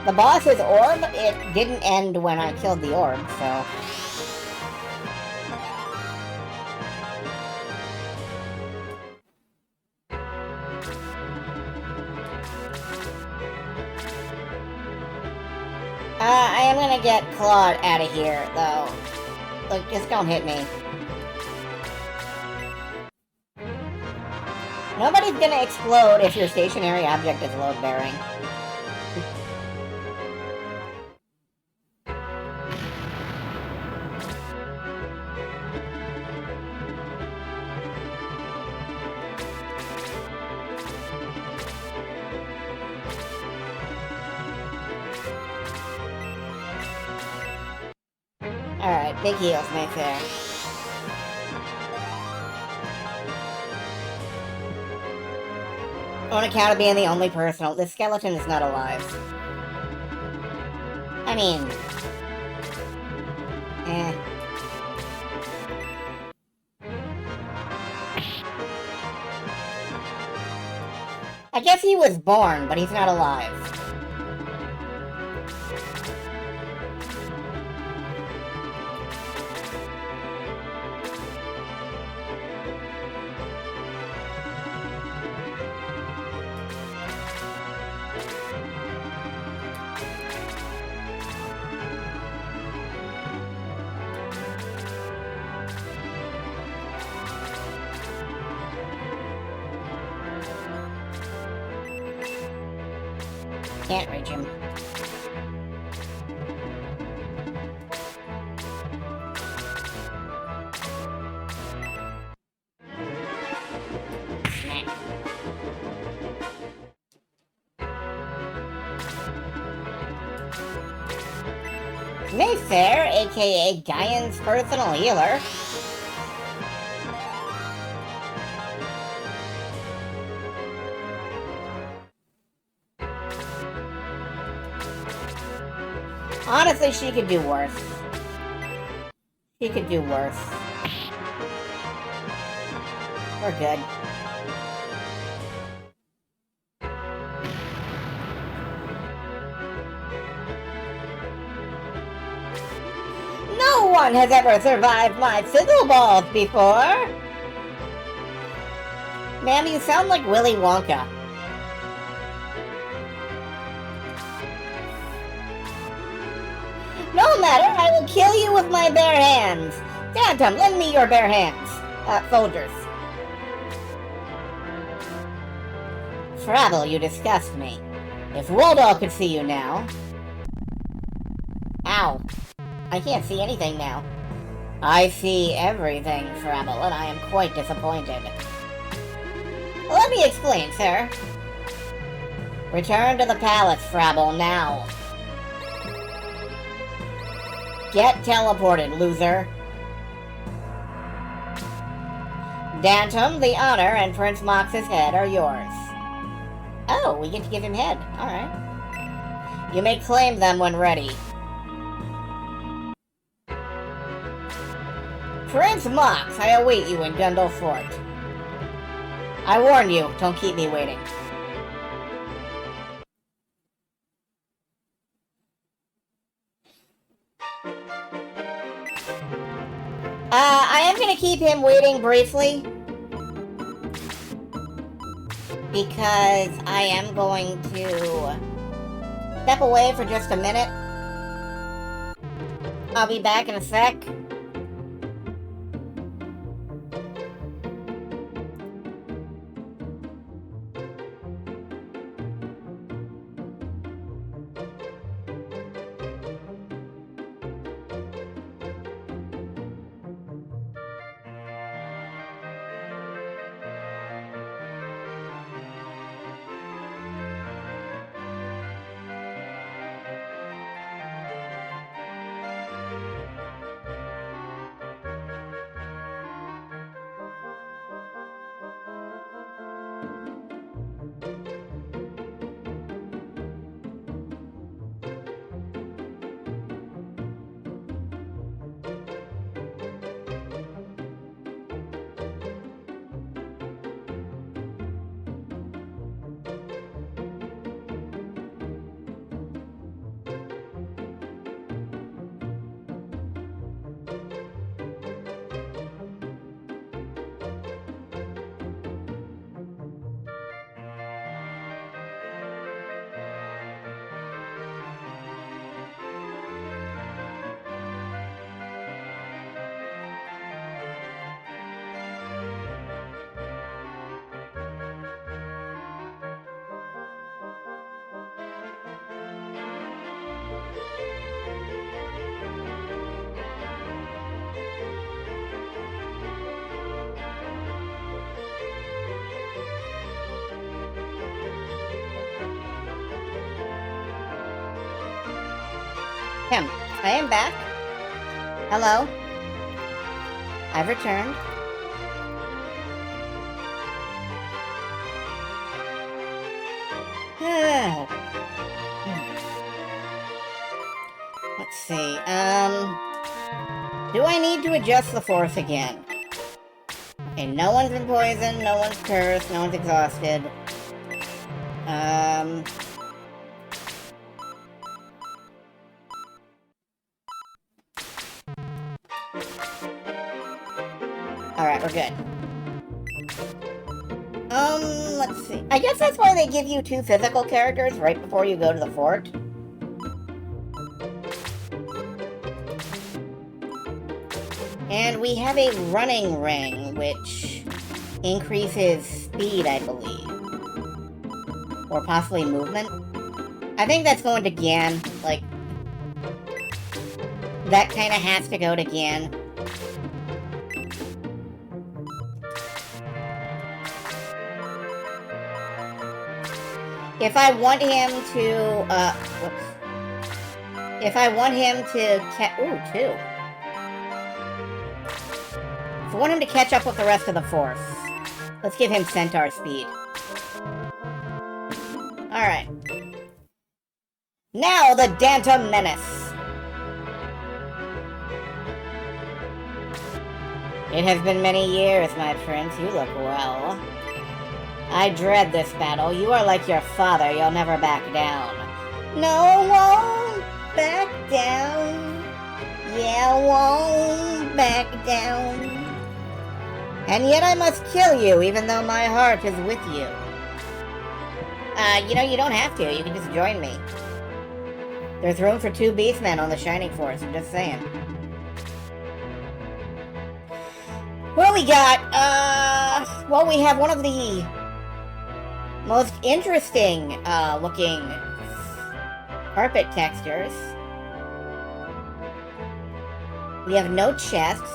The boss is Orb. It didn't end when I killed the Orb, so... I am gonna get Claude out of here, though. Like, just don't hit me. Nobody's gonna explode if your stationary object is load-bearing. Alright, big heals, Mayfair. On account of being the only person, this skeleton is not alive. I mean... I guess he was born, but he's not alive. Can't reach him. Smack. Mayfair, aka Guyan's personal healer. Honestly, she could do worse. She could do worse. We're good. No one has ever survived my fizzle balls before. Ma'am, you sound like Willy Wonka. No matter, I will kill you with my bare hands. Dantom, lend me your bare hands. Soldiers. Frabble, you disgust me. If Woldall could see you now... Ow. I can't see anything now. I see everything, Frabble, and I am quite disappointed. Let me explain, sir. Return to the palace, Frabble, now. Get teleported, loser. Dantom, the honor, and Prince Mox's head are yours. Oh, we get to give him head. Alright. You may claim them when ready. Prince Mox, I await you in Gundle Fort. I warn you, don't keep me waiting. I am gonna keep him waiting briefly. Because I am going to step away for just a minute. I'll be back in a sec. I am back. Hello. I've returned. Let's see. Do I need to adjust the force again? Okay, no one's been poisoned, no one's cursed, no one's exhausted. Alright, we're good. Let's see. I guess that's why they give you 2 physical characters right before you go to the fort. And we have a running ring, which increases speed, I believe. Or possibly movement. I think that's going to Gan. Like, that kind of has to go to Gan. If I want him to, whoops. If I want him to ooh, 2. If I want him to catch up with the rest of the force, let's give him Centaur speed. Alright. Now the Dantom Menace. It has been many years, my prince. You look well. I dread this battle. You are like your father. You'll never back down. No, won't back down. Yeah, won't back down. And yet I must kill you, even though my heart is with you. You know, you don't have to. You can just join me. There's room for 2 beastmen on the Shining Force, I'm just saying. What do we got? Well, we have one of the most interesting, looking carpet textures. We have no chests.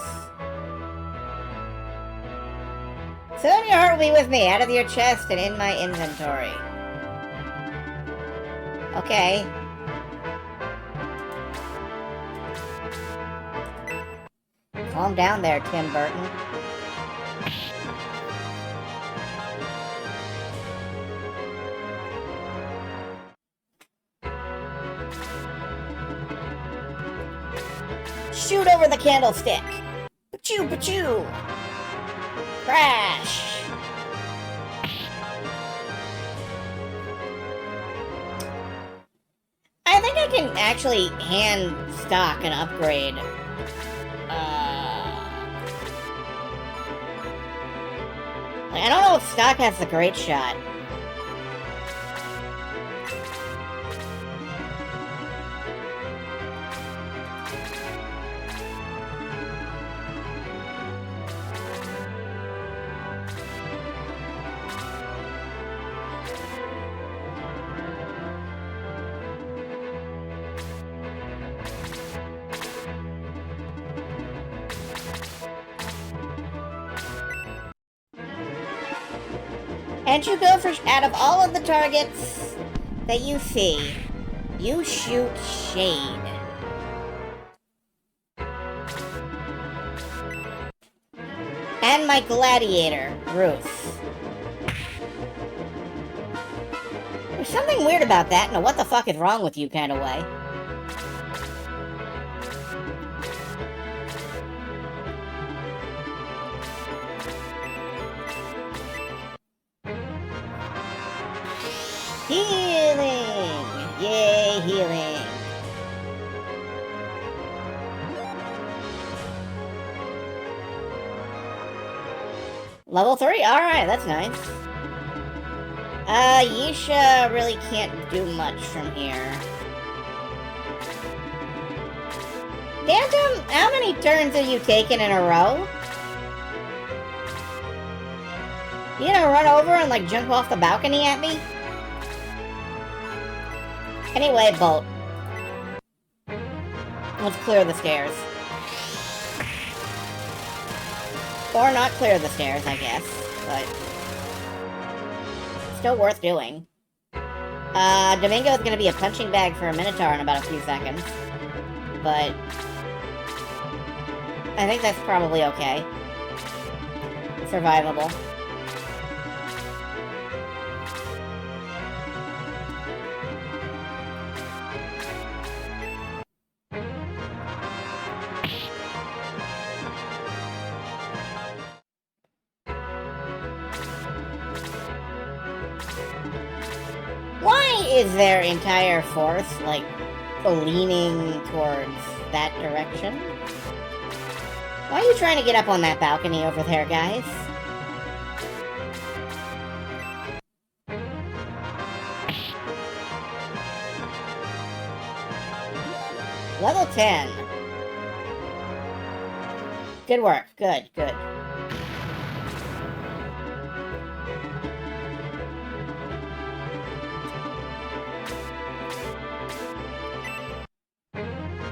Soon your heart will be with me, out of your chest and in my inventory. Okay. Calm down there, Tim Burton. Shoot over the candlestick! Pachoo, pachoo! Crash! I think I can actually hand stock an upgrade. I don't know if stock has the great shot. And you go for, out of all of the targets that you see, you shoot Shade. And my gladiator, Ruth. There's something weird about that in a what the fuck is wrong with you kind of way. Healing! Yay, healing! Level 3? Alright, that's nice. Yisha really can't do much from here. Dantom, how many turns have you taken in a row? You gonna run over and, like, jump off the balcony at me? Anyway, Bolt. Let's clear the stairs. Or not clear the stairs, I guess, but still worth doing. Domingo's gonna be a punching bag for a Minotaur in about a few seconds, but I think that's probably okay. Survivable. Why is their entire force, like, leaning towards that direction? Why are you trying to get up on that balcony over there, guys? Level 10. Good work. Good, good.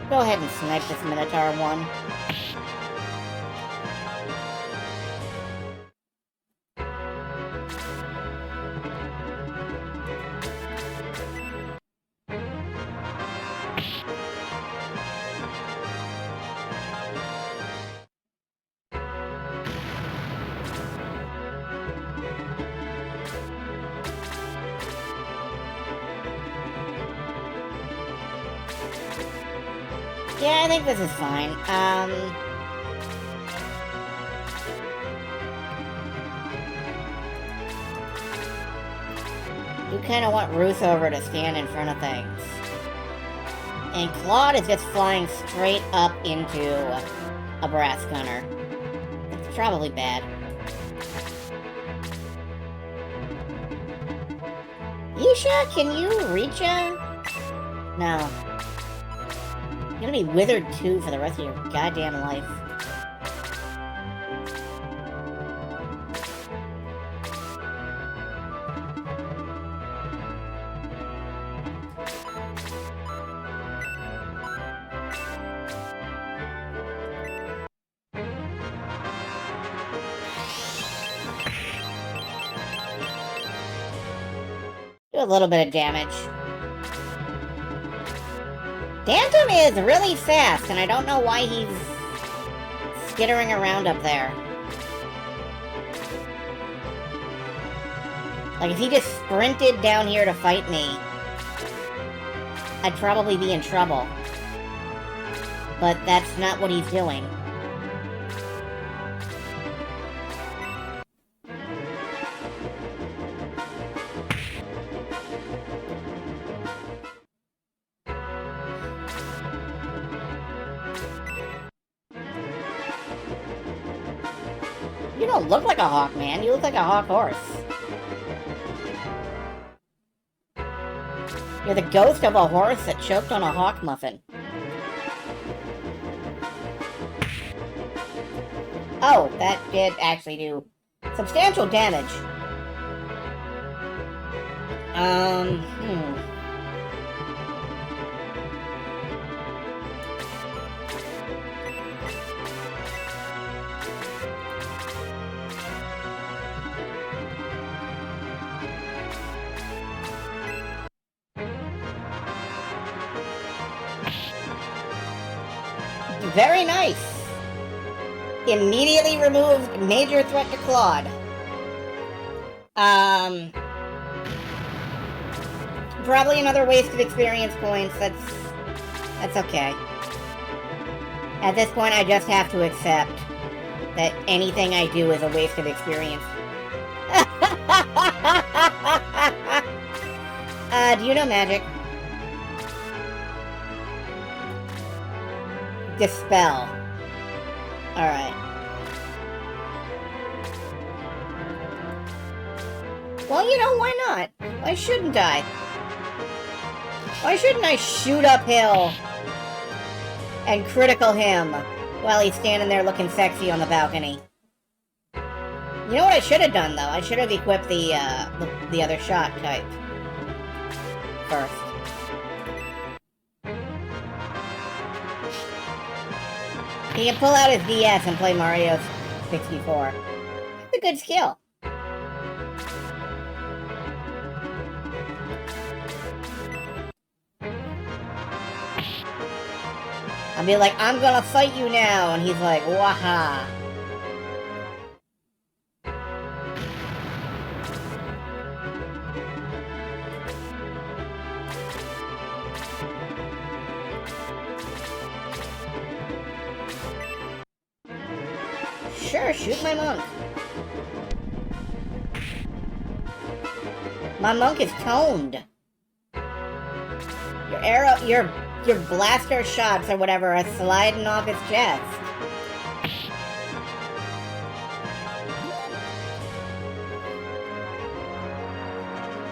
Go ahead and snipe this Minotaur one. Yeah, I think this is fine. You kind of want Ruth over to stand in front of things. And Claude is just flying straight up into a brass gunner. It's probably bad. Isha, can you reach her? No. You're gonna be withered too for the rest of your goddamn life. Do a little bit of damage. Dantom is really fast, and I don't know why he's skittering around up there. Like, if he just sprinted down here to fight me, I'd probably be in trouble. But that's not what he's doing. You don't look like a hawk, man. You look like a hawk horse. You're the ghost of a horse that choked on a hawk muffin. Oh, that did actually do substantial damage. Very nice. Immediately removed major threat to Claude. Probably another waste of experience points. That's okay. At this point, I just have to accept that anything I do is a waste of experience. Do you know magic? Dispel. Alright. Well, you know, why not? Why shouldn't I? Why shouldn't I shoot uphill and critical him while he's standing there looking sexy on the balcony? You know what I should have done, though? I should have equipped the other shot type first. He can pull out his DS and play Mario 64. That's a good skill. I'll be like, I'm gonna fight you now, and he's like, waha. Sure, shoot my monk. My monk is toned. Your arrow, your blaster shots or whatever are sliding off his chest.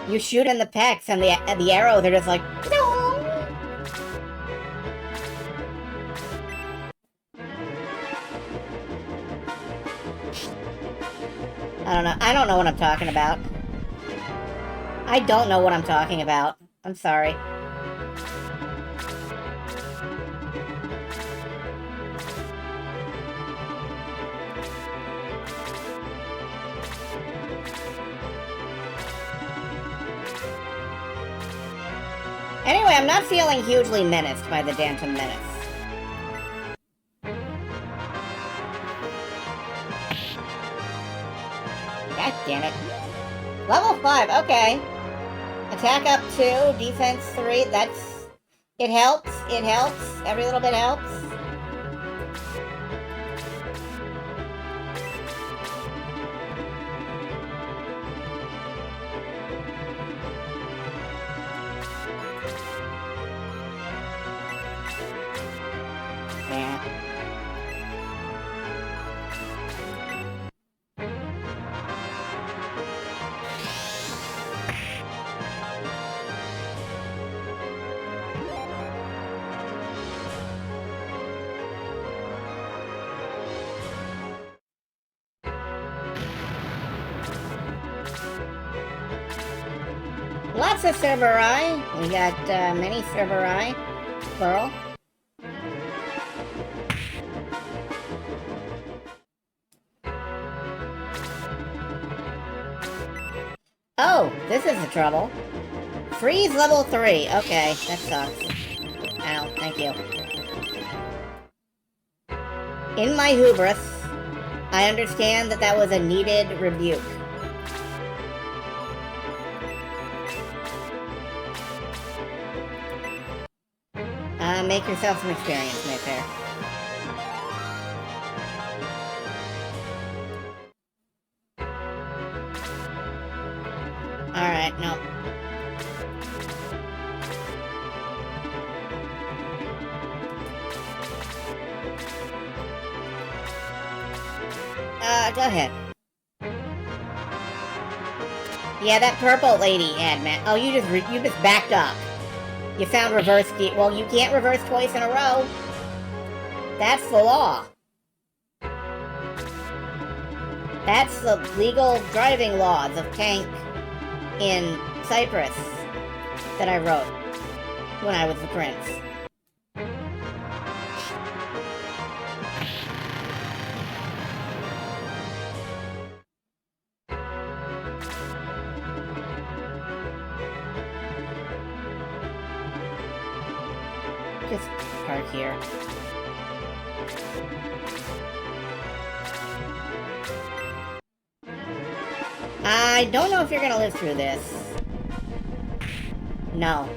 You shoot in the pecs and the arrows are just like, I don't know what I'm talking about. I don't know what I'm talking about. I'm sorry. Anyway, I'm not feeling hugely menaced by the Dantom Menace. God damn it. Level 5, okay. Attack up 2, defense 3, that's... It helps, every little bit helps. Lots of Cerberus. We got many Cerberus. Plural. Oh, this is the trouble. Freeze level 3. Okay, that sucks. Ow, thank you. In my hubris, I understand that that was a needed rebuke. Make yourself some experience, Mayfair. Alright, no. Go ahead. Yeah, that purple lady had, man. Oh, you just backed up. You found reverse key. Well, you can't reverse twice in a row. That's the law. That's the legal driving laws of tank in Cyprus that I wrote when I was the prince. Just park here. I don't know if you're gonna live through this. No.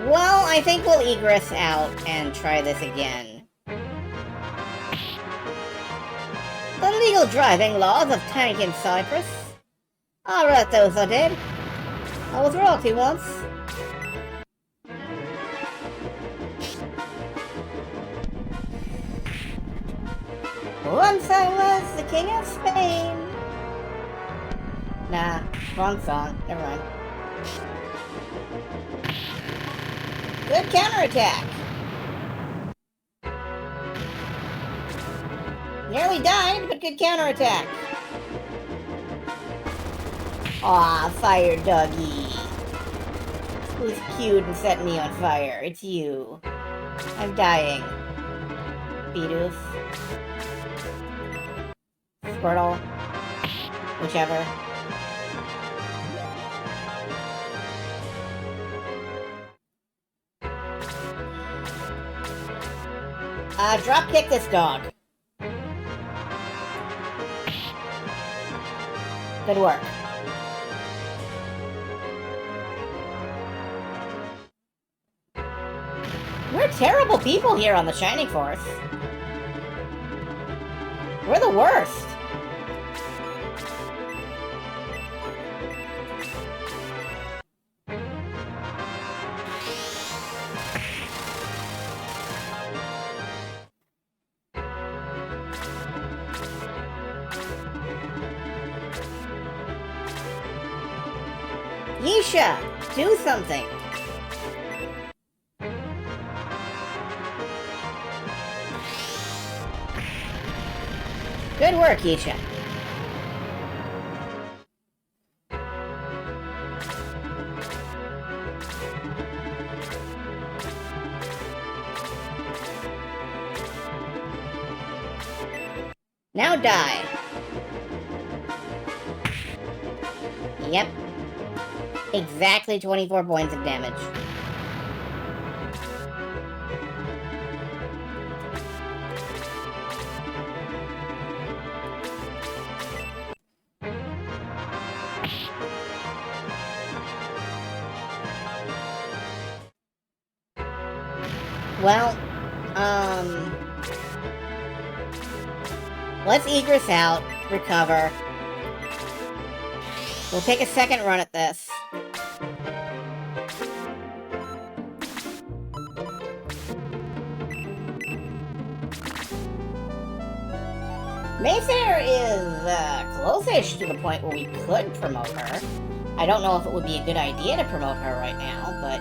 Well, I think we'll egress out and try this again. The legal driving laws of tank in Cyprus. I wrote those, I did. I was royalty once. Once I was the king of Spain. Nah, wrong song. Never mind. Good counterattack. Nearly died, but good counterattack. Aw, fire doggy. Who's cute and setting me on fire? It's you. I'm dying. Bidoof. Squirtle. Whichever. Drop kick this dog. Good work. We're terrible people here on the Shining Force. We're the worst. Yisha, do something. Good work, Yisha. Now die. Yep. Exactly 24 points of damage. Well, let's egress out, recover. We'll take a second run at this. Mayfair is close-ish to the point where we could promote her. I don't know if it would be a good idea to promote her right now, but...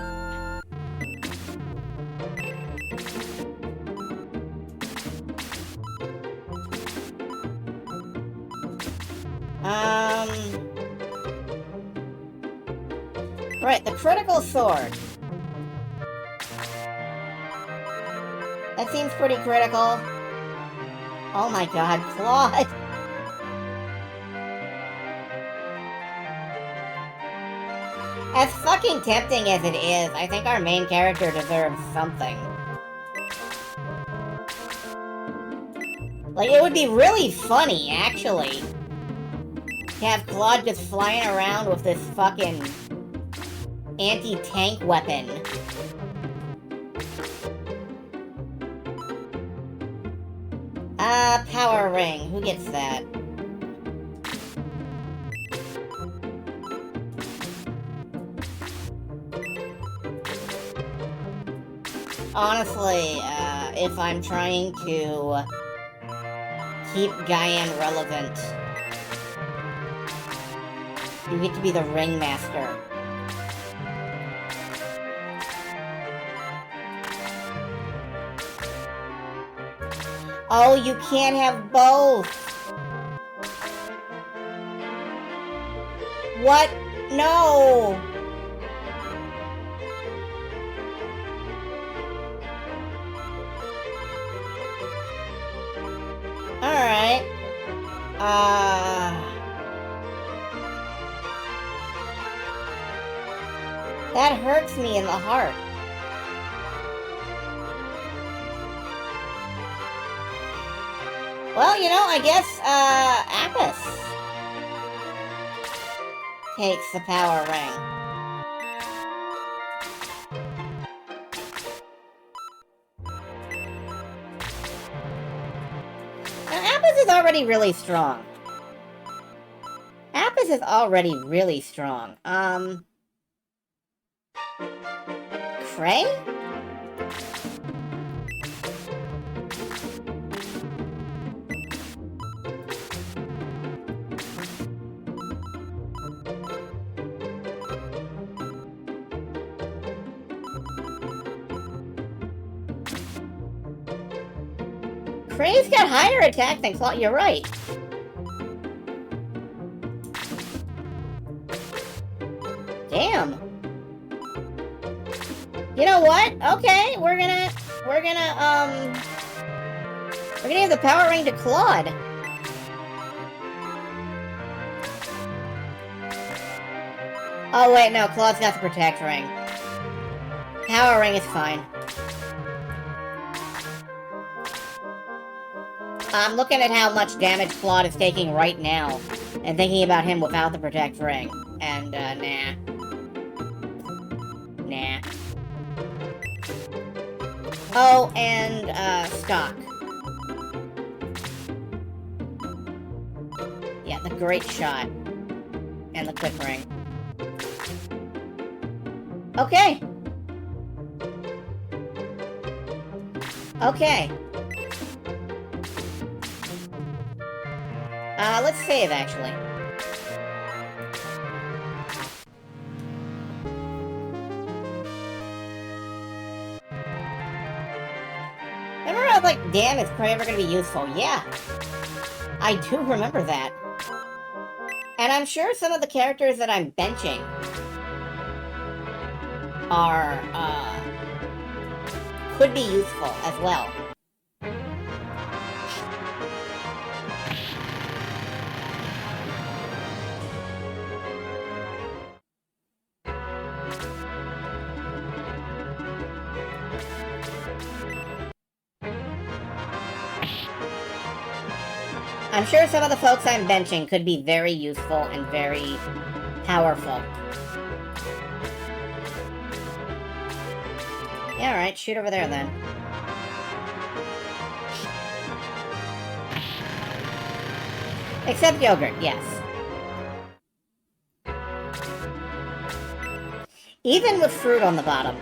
Right, the critical sword. That seems pretty critical. Oh my god, Claude! As fucking tempting as it is, I think our main character deserves something. Like, it would be really funny, actually, to have Claude just flying around with this fucking anti-tank weapon. Power ring. Who gets that? Honestly, if I'm trying to keep Guyan relevant, you get to be the ringmaster. Oh, you can't have both! What? No! Alright. That hurts me in the heart. Well, you know, I guess, Apis takes the power ring. Now, Apis is already really strong. Apis is already really strong. Cray? Cray's got higher attack than Claw. You're right. Damn. You know what? Okay, we're gonna give the power ring to Claude. Oh wait, no, Claude's got the protect ring. Power ring is fine. I'm looking at how much damage Claude is taking right now, and thinking about him without the protect ring. And, nah. Nah. Oh, and, stock. Yeah, the great shot. And the quick ring. Okay. Okay. Let's save, actually. Remember I was like, damn, is Prey ever gonna be useful? Yeah. I do remember that. And I'm sure some of the characters that I'm benching are, could be useful as well. I'm sure some of the folks I'm benching could be very useful and very powerful. Yeah, alright, shoot over there then. Except yogurt, yes. Even with fruit on the bottom.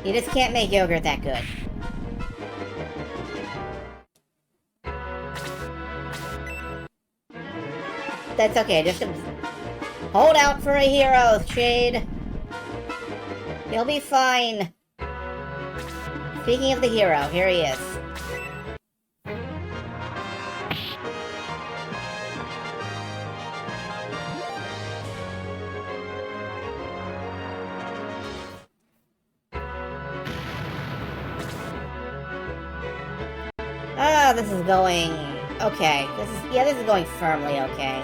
You just can't make yogurt that good. That's okay, just hold out for a hero, Shade. He'll be fine. Speaking of the hero, here he is. Ah, this is going... okay. This is going firmly okay.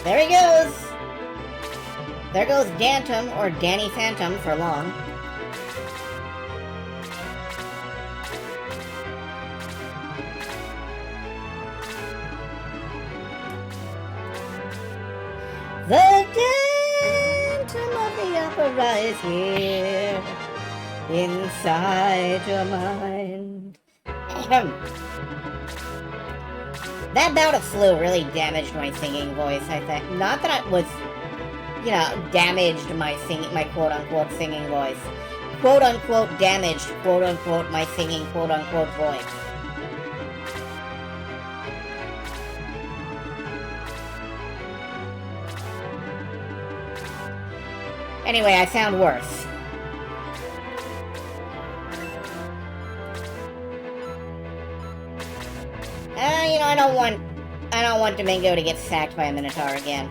There he goes! There goes Dantom, or Danny Phantom for long. The Dantom of the opera is here, inside your mind. That bout of flu really damaged my singing voice, I think. Not that it was, you know, damaged my quote-unquote singing voice. Quote-unquote damaged, quote-unquote, my singing quote-unquote voice. Anyway, I sound worse. You know, I don't want Domingo to get sacked by a Minotaur again.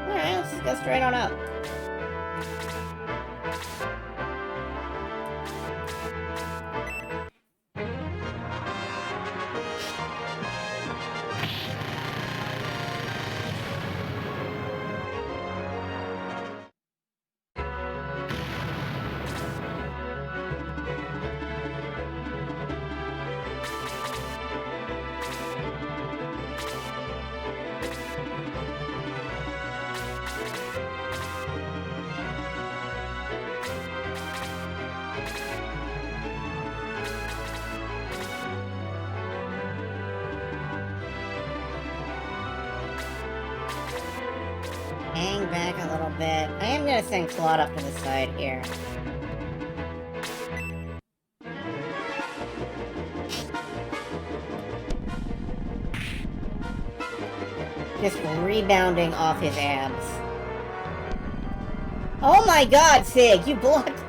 Alright, let's just go straight on up. Hang back a little bit. I am gonna send Claude up to the side here. Just rebounding off his abs. Oh my god, Sig, you blocked...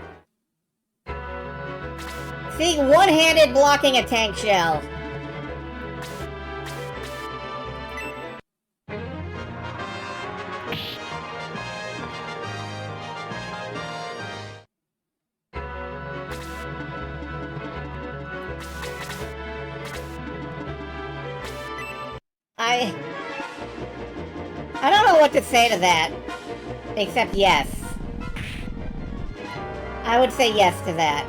Sig one-handed blocking a tank shell. I don't know what to say to that, except yes. I would say yes to that.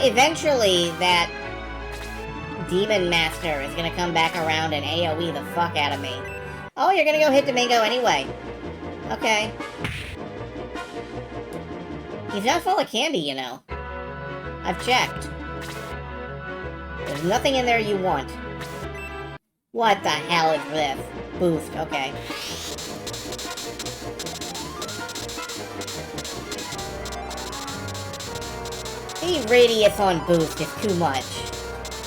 Eventually, that Demon Master is gonna come back around and AoE the fuck out of me. Oh, you're gonna go hit Domingo anyway. Okay. He's not full of candy, you know. I've checked. There's nothing in there you want. What the hell is this? Boost, okay. The radius on boost is too much.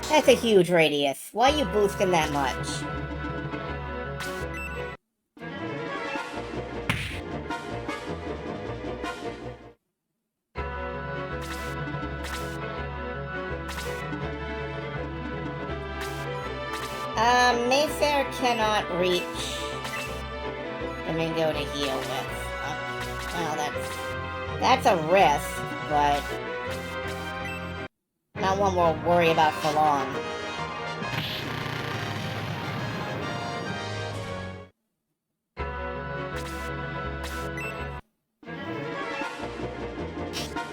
That's a huge radius. Why are you boosting that much? Mayfair cannot reach Domingo to heal with. Well, that's a risk, but not one we'll worry about for long.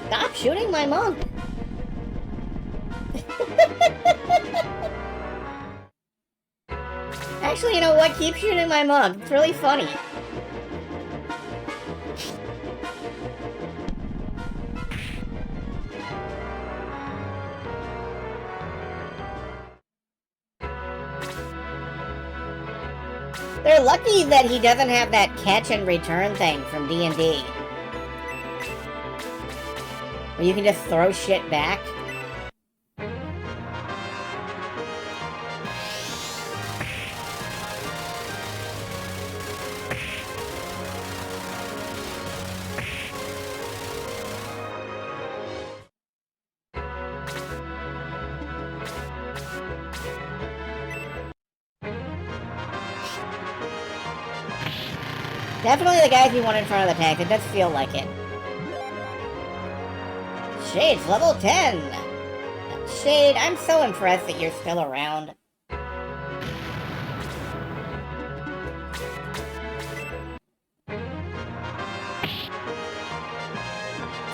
Stop shooting my monk! Actually, you know what? Keep shooting my mug. It's really funny. They're lucky that he doesn't have that catch and return thing from D&D. Where you can just throw shit back. Definitely the guys you want in front of the tank. It does feel like it. Shade's level 10! Shade, I'm so impressed that you're still around.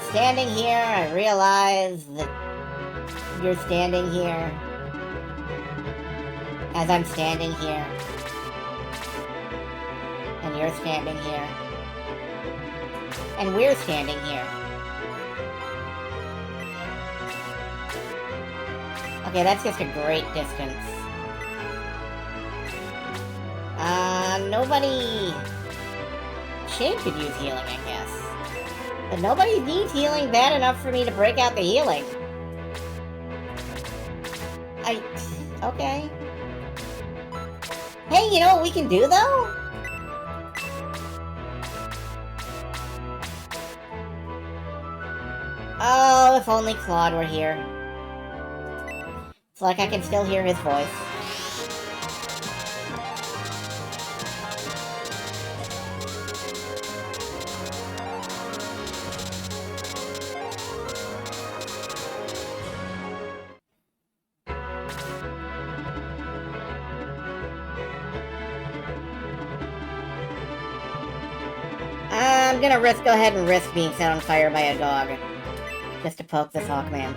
Standing here, I realize that you're standing here. As I'm standing here. And you're standing here. And we're standing here. Okay, that's just a great distance. Nobody... Shade could use healing, I guess. But nobody needs healing bad enough for me to break out the healing. Okay. Hey, you know what we can do, though? Oh, if only Claude were here. It's like I can still hear his voice. I'm gonna go ahead and risk being set on fire by a dog. Just to poke this Hawkman.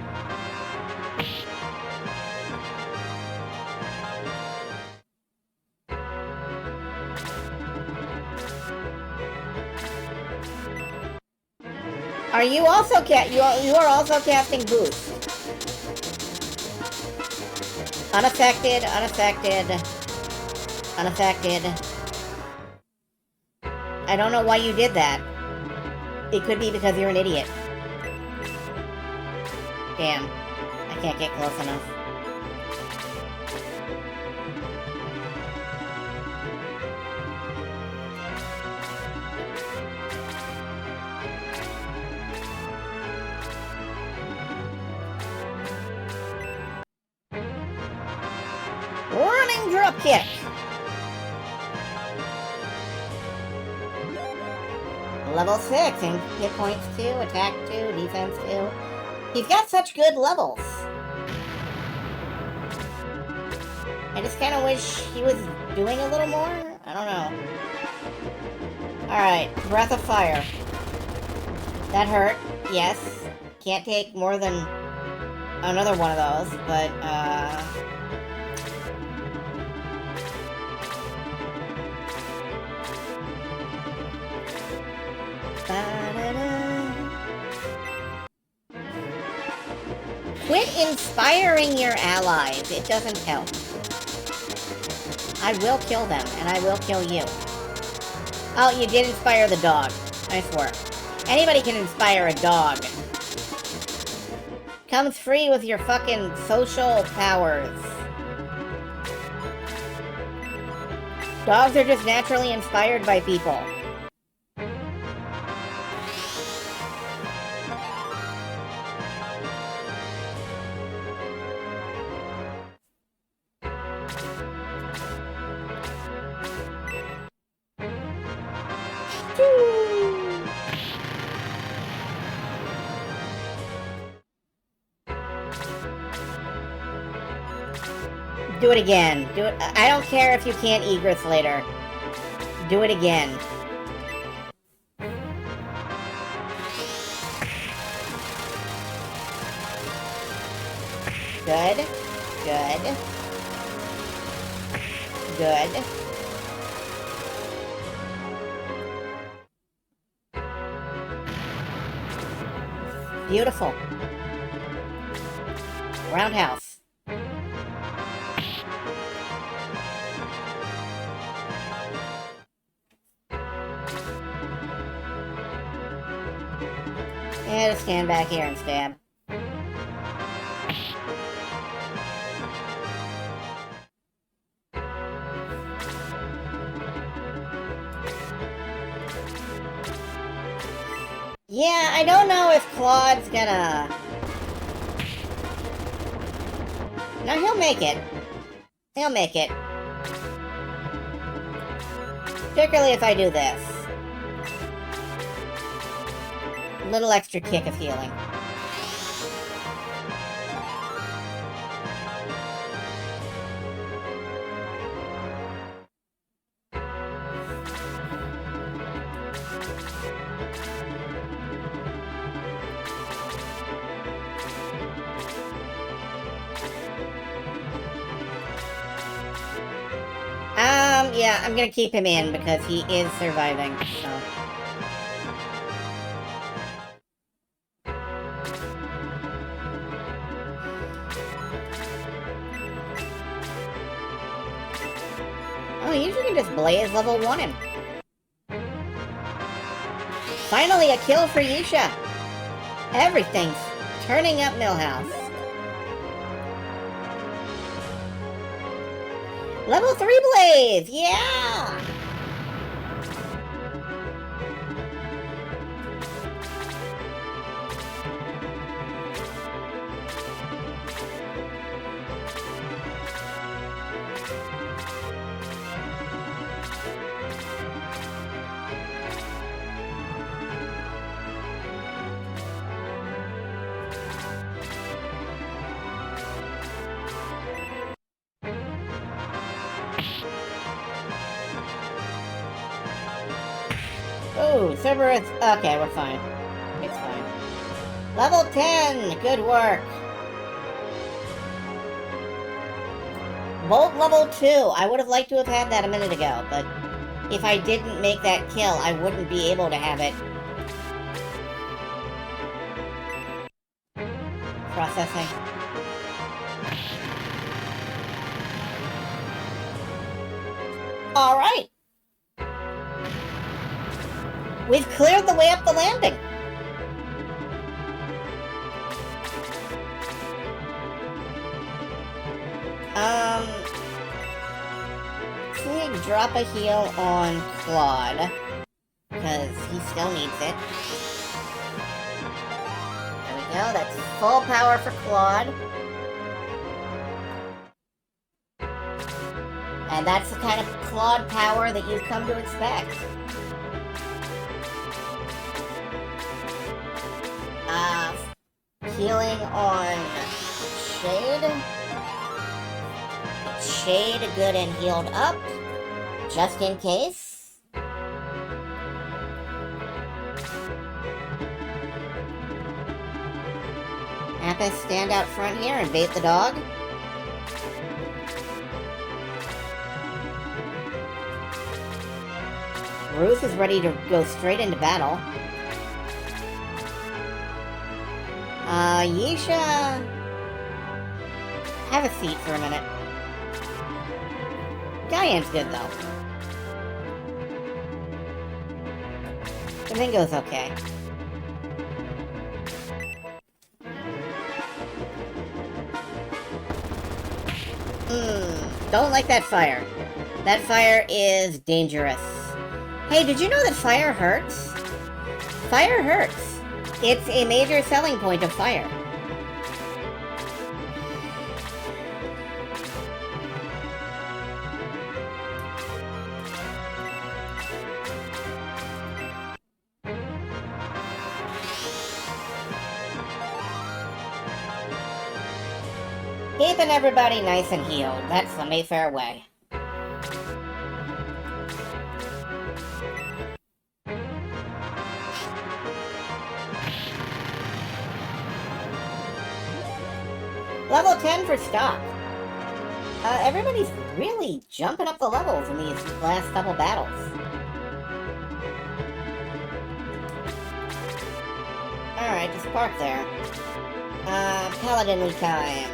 Are you also you are also casting boost? Unaffected, unaffected, unaffected. I don't know why you did that. It could be because you're an idiot. Damn. I can't get close enough. Running dropkick! Level 6, and hit points 2, attack 2, defense 2. He's got such good levels. I just kind of wish he was doing a little more. I don't know. Alright, Breath of Fire. That hurt, yes. Can't take more than another one of those, but, Quit inspiring your allies. It doesn't help. I will kill them, and I will kill you. Oh, you did inspire the dog. Nice work. Anybody can inspire a dog. Comes free with your fucking social powers. Dogs are just naturally inspired by people. Do it again. Do it. I don't care if you can't egress later. Do it again. Good. Good. good. Beautiful. Roundhouse. And just stand back here and stab. Yeah, I don't know if Claude's gonna... No, he'll make it. He'll make it. Particularly if I do this. A little extra kick of healing. Yeah, I'm gonna keep him in because he is surviving, so... Oh, you can just blaze level 1 him. Finally, a kill for Yisha! Everything's turning up Millhouse. Level 3 Blaze! Yeah! Ooh, Cerberus. Okay, we're fine. It's fine. Level 10! Good work! Bolt level 2! I would have liked to have had that a minute ago, but if I didn't make that kill, I wouldn't be able to have it. Processing. Alright! We've cleared the way up the landing. Can we drop a heal on Claude? Because he still needs it. There we go, that's full power for Claude. And that's the kind of Claude power that you've come to expect. Healing on Shade. Shade good and healed up, just in case. Apis, stand out front here and bait the dog. Ruth is ready to go straight into battle. Yisha... Have a seat for a minute. Diane's good, though. Domingo's okay. Don't like that fire. That fire is dangerous. Hey, did you know that fire hurts? Fire hurts. It's a major selling point of fire. Keeping everybody nice and healed. That's the Mayfair way. Level 10 for stock. Everybody's really jumping up the levels in these last couple battles. Alright, just park there. Paladin time.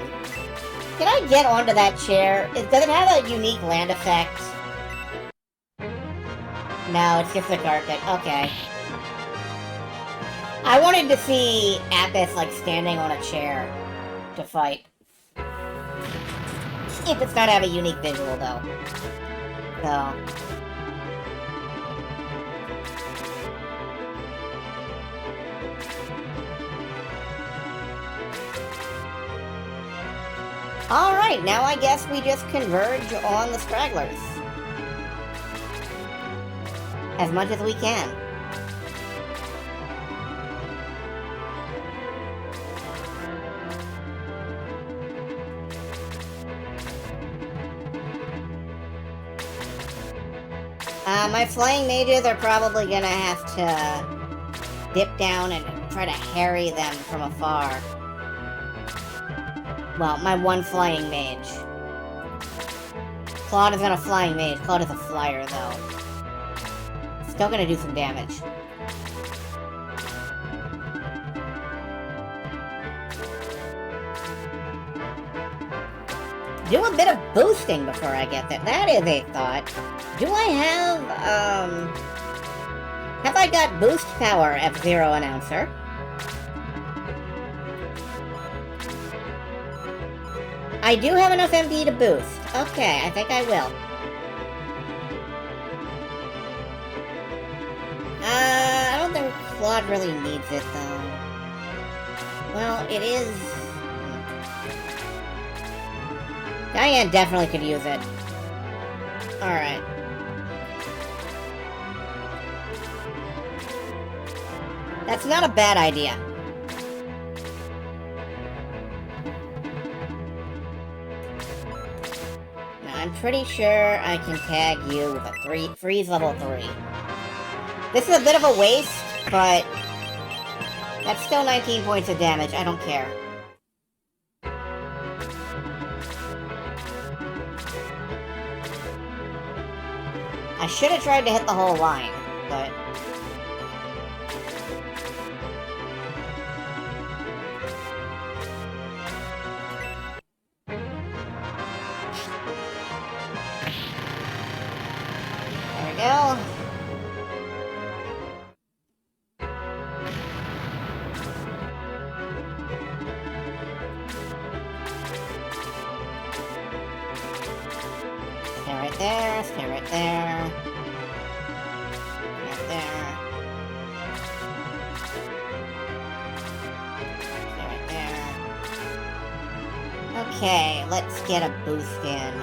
Can I get onto that chair? Does it have a unique land effect? No, it's just a carpet. Okay. I wanted to see Apis, like, standing on a chair to fight. It does not have a unique visual, though. So... Alright, now I guess we just converge on the stragglers. As much as we can. My flying mages are probably gonna have to dip down and try to harry them from afar. Well, my one flying mage. Claude is not a flying mage. Claude is a flyer, though. Still gonna do some damage. Do a bit of boosting before I get there. That is a thought. Do I have I got boost power, F-Zero announcer? I do have enough MP to boost. Okay, I think I will. I don't think Claude really needs it, though. Well, it is... Diane definitely could use it. Alright. That's not a bad idea. Now, I'm pretty sure I can tag you with a freeze level 3. This is a bit of a waste, but that's still 19 points of damage. I don't care. I should have tried to hit the whole line, but... There we go. Stay right there, stay right there. Right there. Stay right there. Okay, let's get a boost in.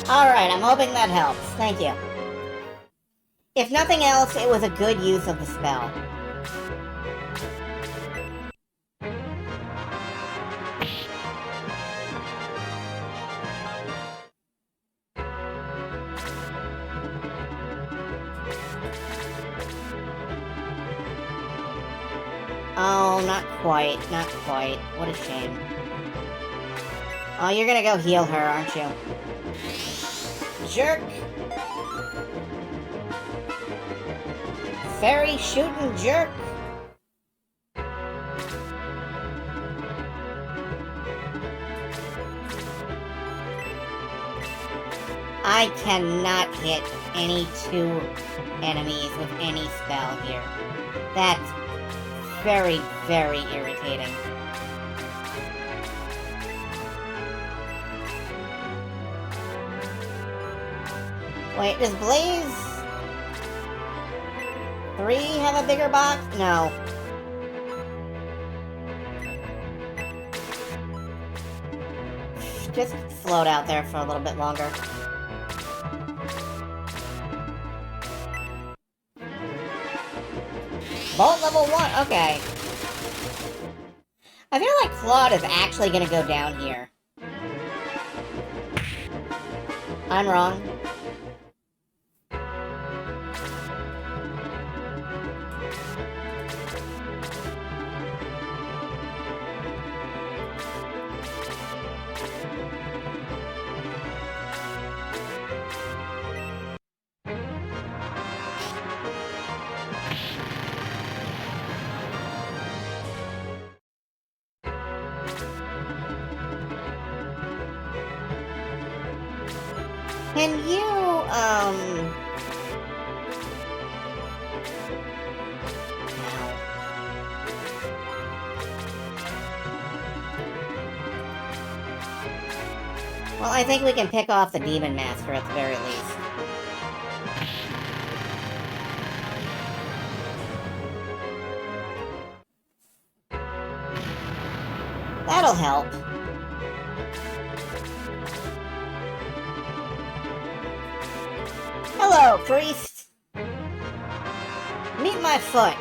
Alright, I'm hoping that helps. Thank you. If nothing else, it was a good use of the spell. Oh, not quite, not quite. What a shame. Oh, you're gonna go heal her, aren't you? Jerk! Fairy shooting jerk! I cannot hit any two enemies with any spell here. That's very, very irritating. Wait, does Blaze 3 have a bigger box? No. Just float out there for a little bit longer. Bolt level 1, okay. I feel like Claude is actually gonna go down here. I'm wrong. Can you, well, I think we can pick off the Demon Master at the very least. That'll help. Hello, priest! Meet my foot.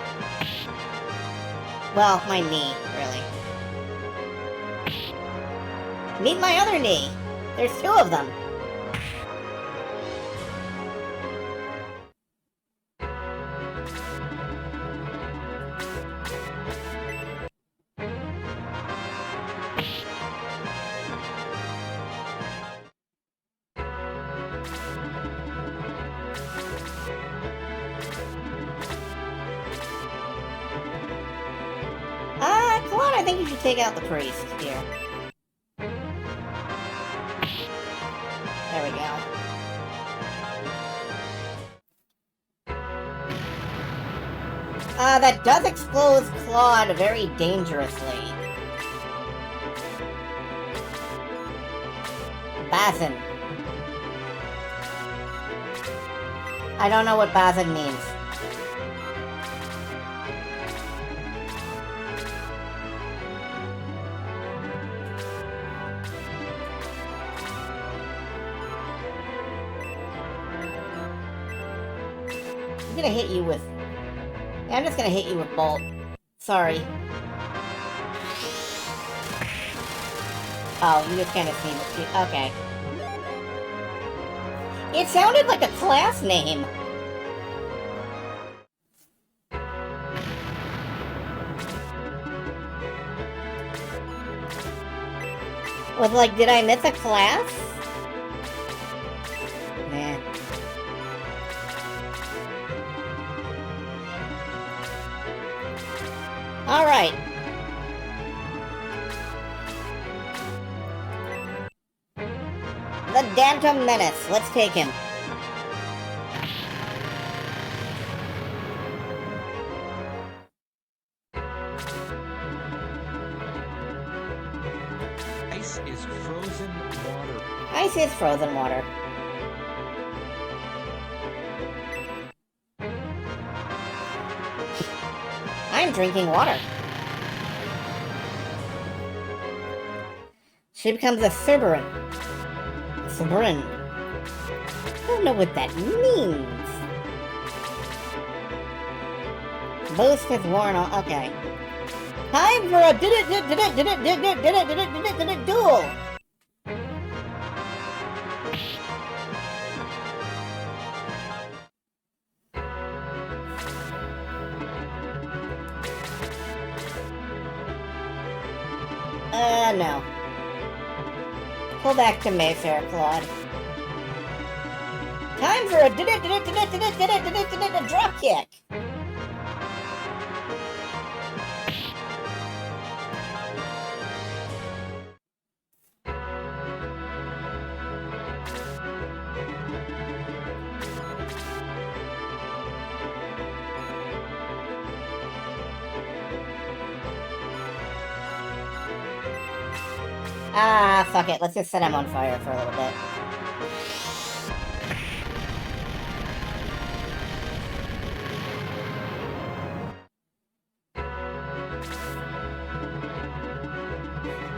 Well, my knee, really. Meet my other knee. There's two of them. Claude, I think you should take out the priest here. There we go. That does expose Claude very dangerously. Bazin. I don't know what Bazin means. I'm gonna hit you with... Yeah, I'm just gonna hit you with Bolt. Sorry. Oh, you just kind of see the... Okay. It sounded like a class name. Was like, did I miss a class? Nah. Alright. The Dantom Menace. Let's take him. Ice is frozen water. Ice is frozen water. I'm drinking water. She becomes a Cerberin. Cerberin. I don't know what that means. Boost is worn on. Okay. Time for a duel. No. Pull back to Mayfair, Claude. Time for a drop kick. Ah, fuck it. Let's just set him on fire for a little bit.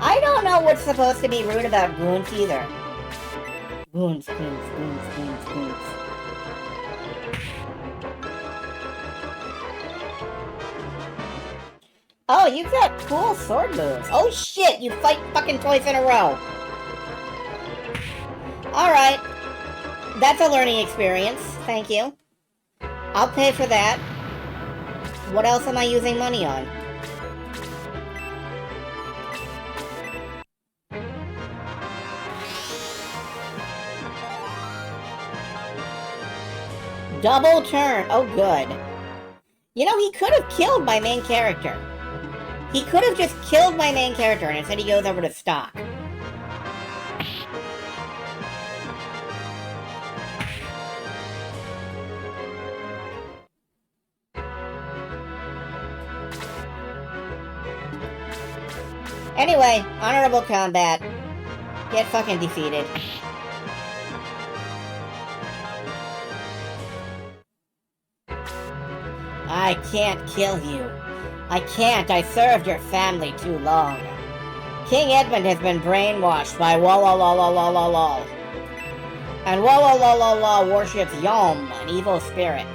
I don't know what's supposed to be rude about goons either. Goons. Oh, you've got cool sword moves. Oh shit, you fight fucking twice in a row. Alright. That's a learning experience. Thank you. I'll pay for that. What else am I using money on? Double turn. Oh, good. You know, he could have killed my main character. He could have just killed my main character, and instead he goes over to stock. Anyway, honorable combat. Get fucking defeated. I can't kill you. I can't. I served your family too long. King Edmund has been brainwashed by Wall. And Wall worships Yom, an evil spirit.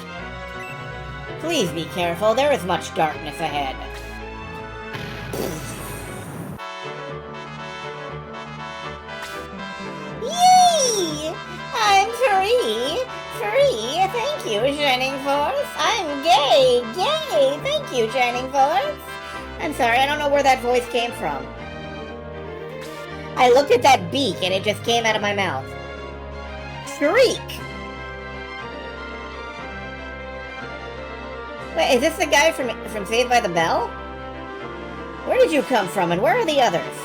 Please be careful. There is much darkness ahead. Yay! I'm free! Free! Thank you, Shining Force! I'm gay! Gay! Thank you, Shining Force! I'm sorry, I don't know where that voice came from. I looked at that beak and it just came out of my mouth. Shriek! Wait, is this the guy from Saved by the Bell? Where did you come from and where are the others?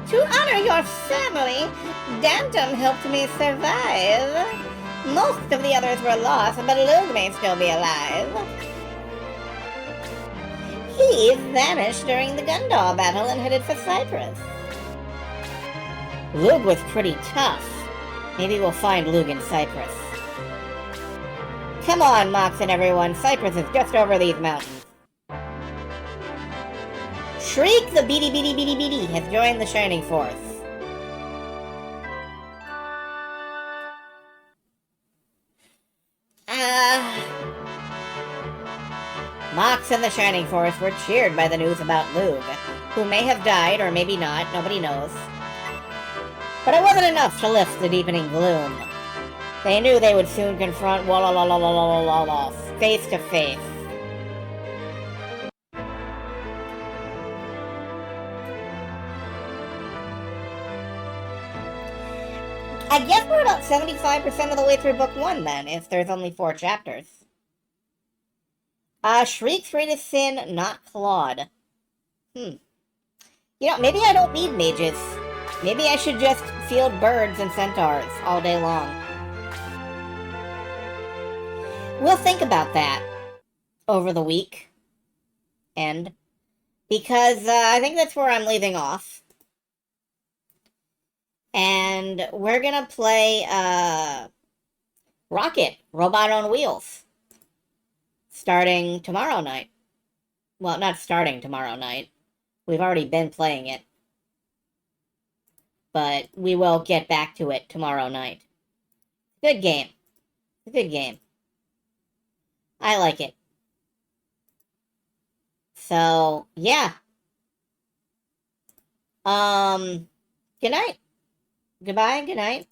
To honor your family, Dantom helped me survive. Most of the others were lost, but Luke may still be alive. He vanished during the Gundal battle and headed for Cyprus. Luke was pretty tough. Maybe we'll find Luke in Cyprus. Come on, Mox and everyone. Cyprus is just over these mountains. Shriek the beady has joined the Shining Force. Mox and the Shining Force were cheered by the news about Lug, who may have died or maybe not, nobody knows. But it wasn't enough to lift the deepening gloom. They knew they would soon confront Walla face to face. I guess we're about 75% of the way through book 1 then, if there's only 4 chapters. Shriek's greatest sin, not Claude. You know, maybe I don't need mages. Maybe I should just field birds and centaurs all day long. We'll think about that over the week. Because I think that's where I'm leaving off. And we're gonna play Rocket, Robot on Wheels. Starting tomorrow night. Well, not starting tomorrow night. We've already been playing it. But we will get back to it tomorrow night. Good game. Good game. I like it. So, yeah. Good night. Goodbye, good night.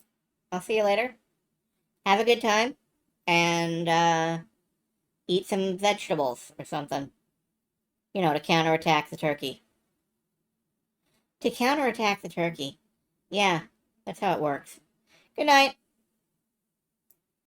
I'll see you later. Have a good time. And, eat some vegetables or something. You know, to counterattack the turkey. To counterattack the turkey. Yeah, that's how it works. Good night.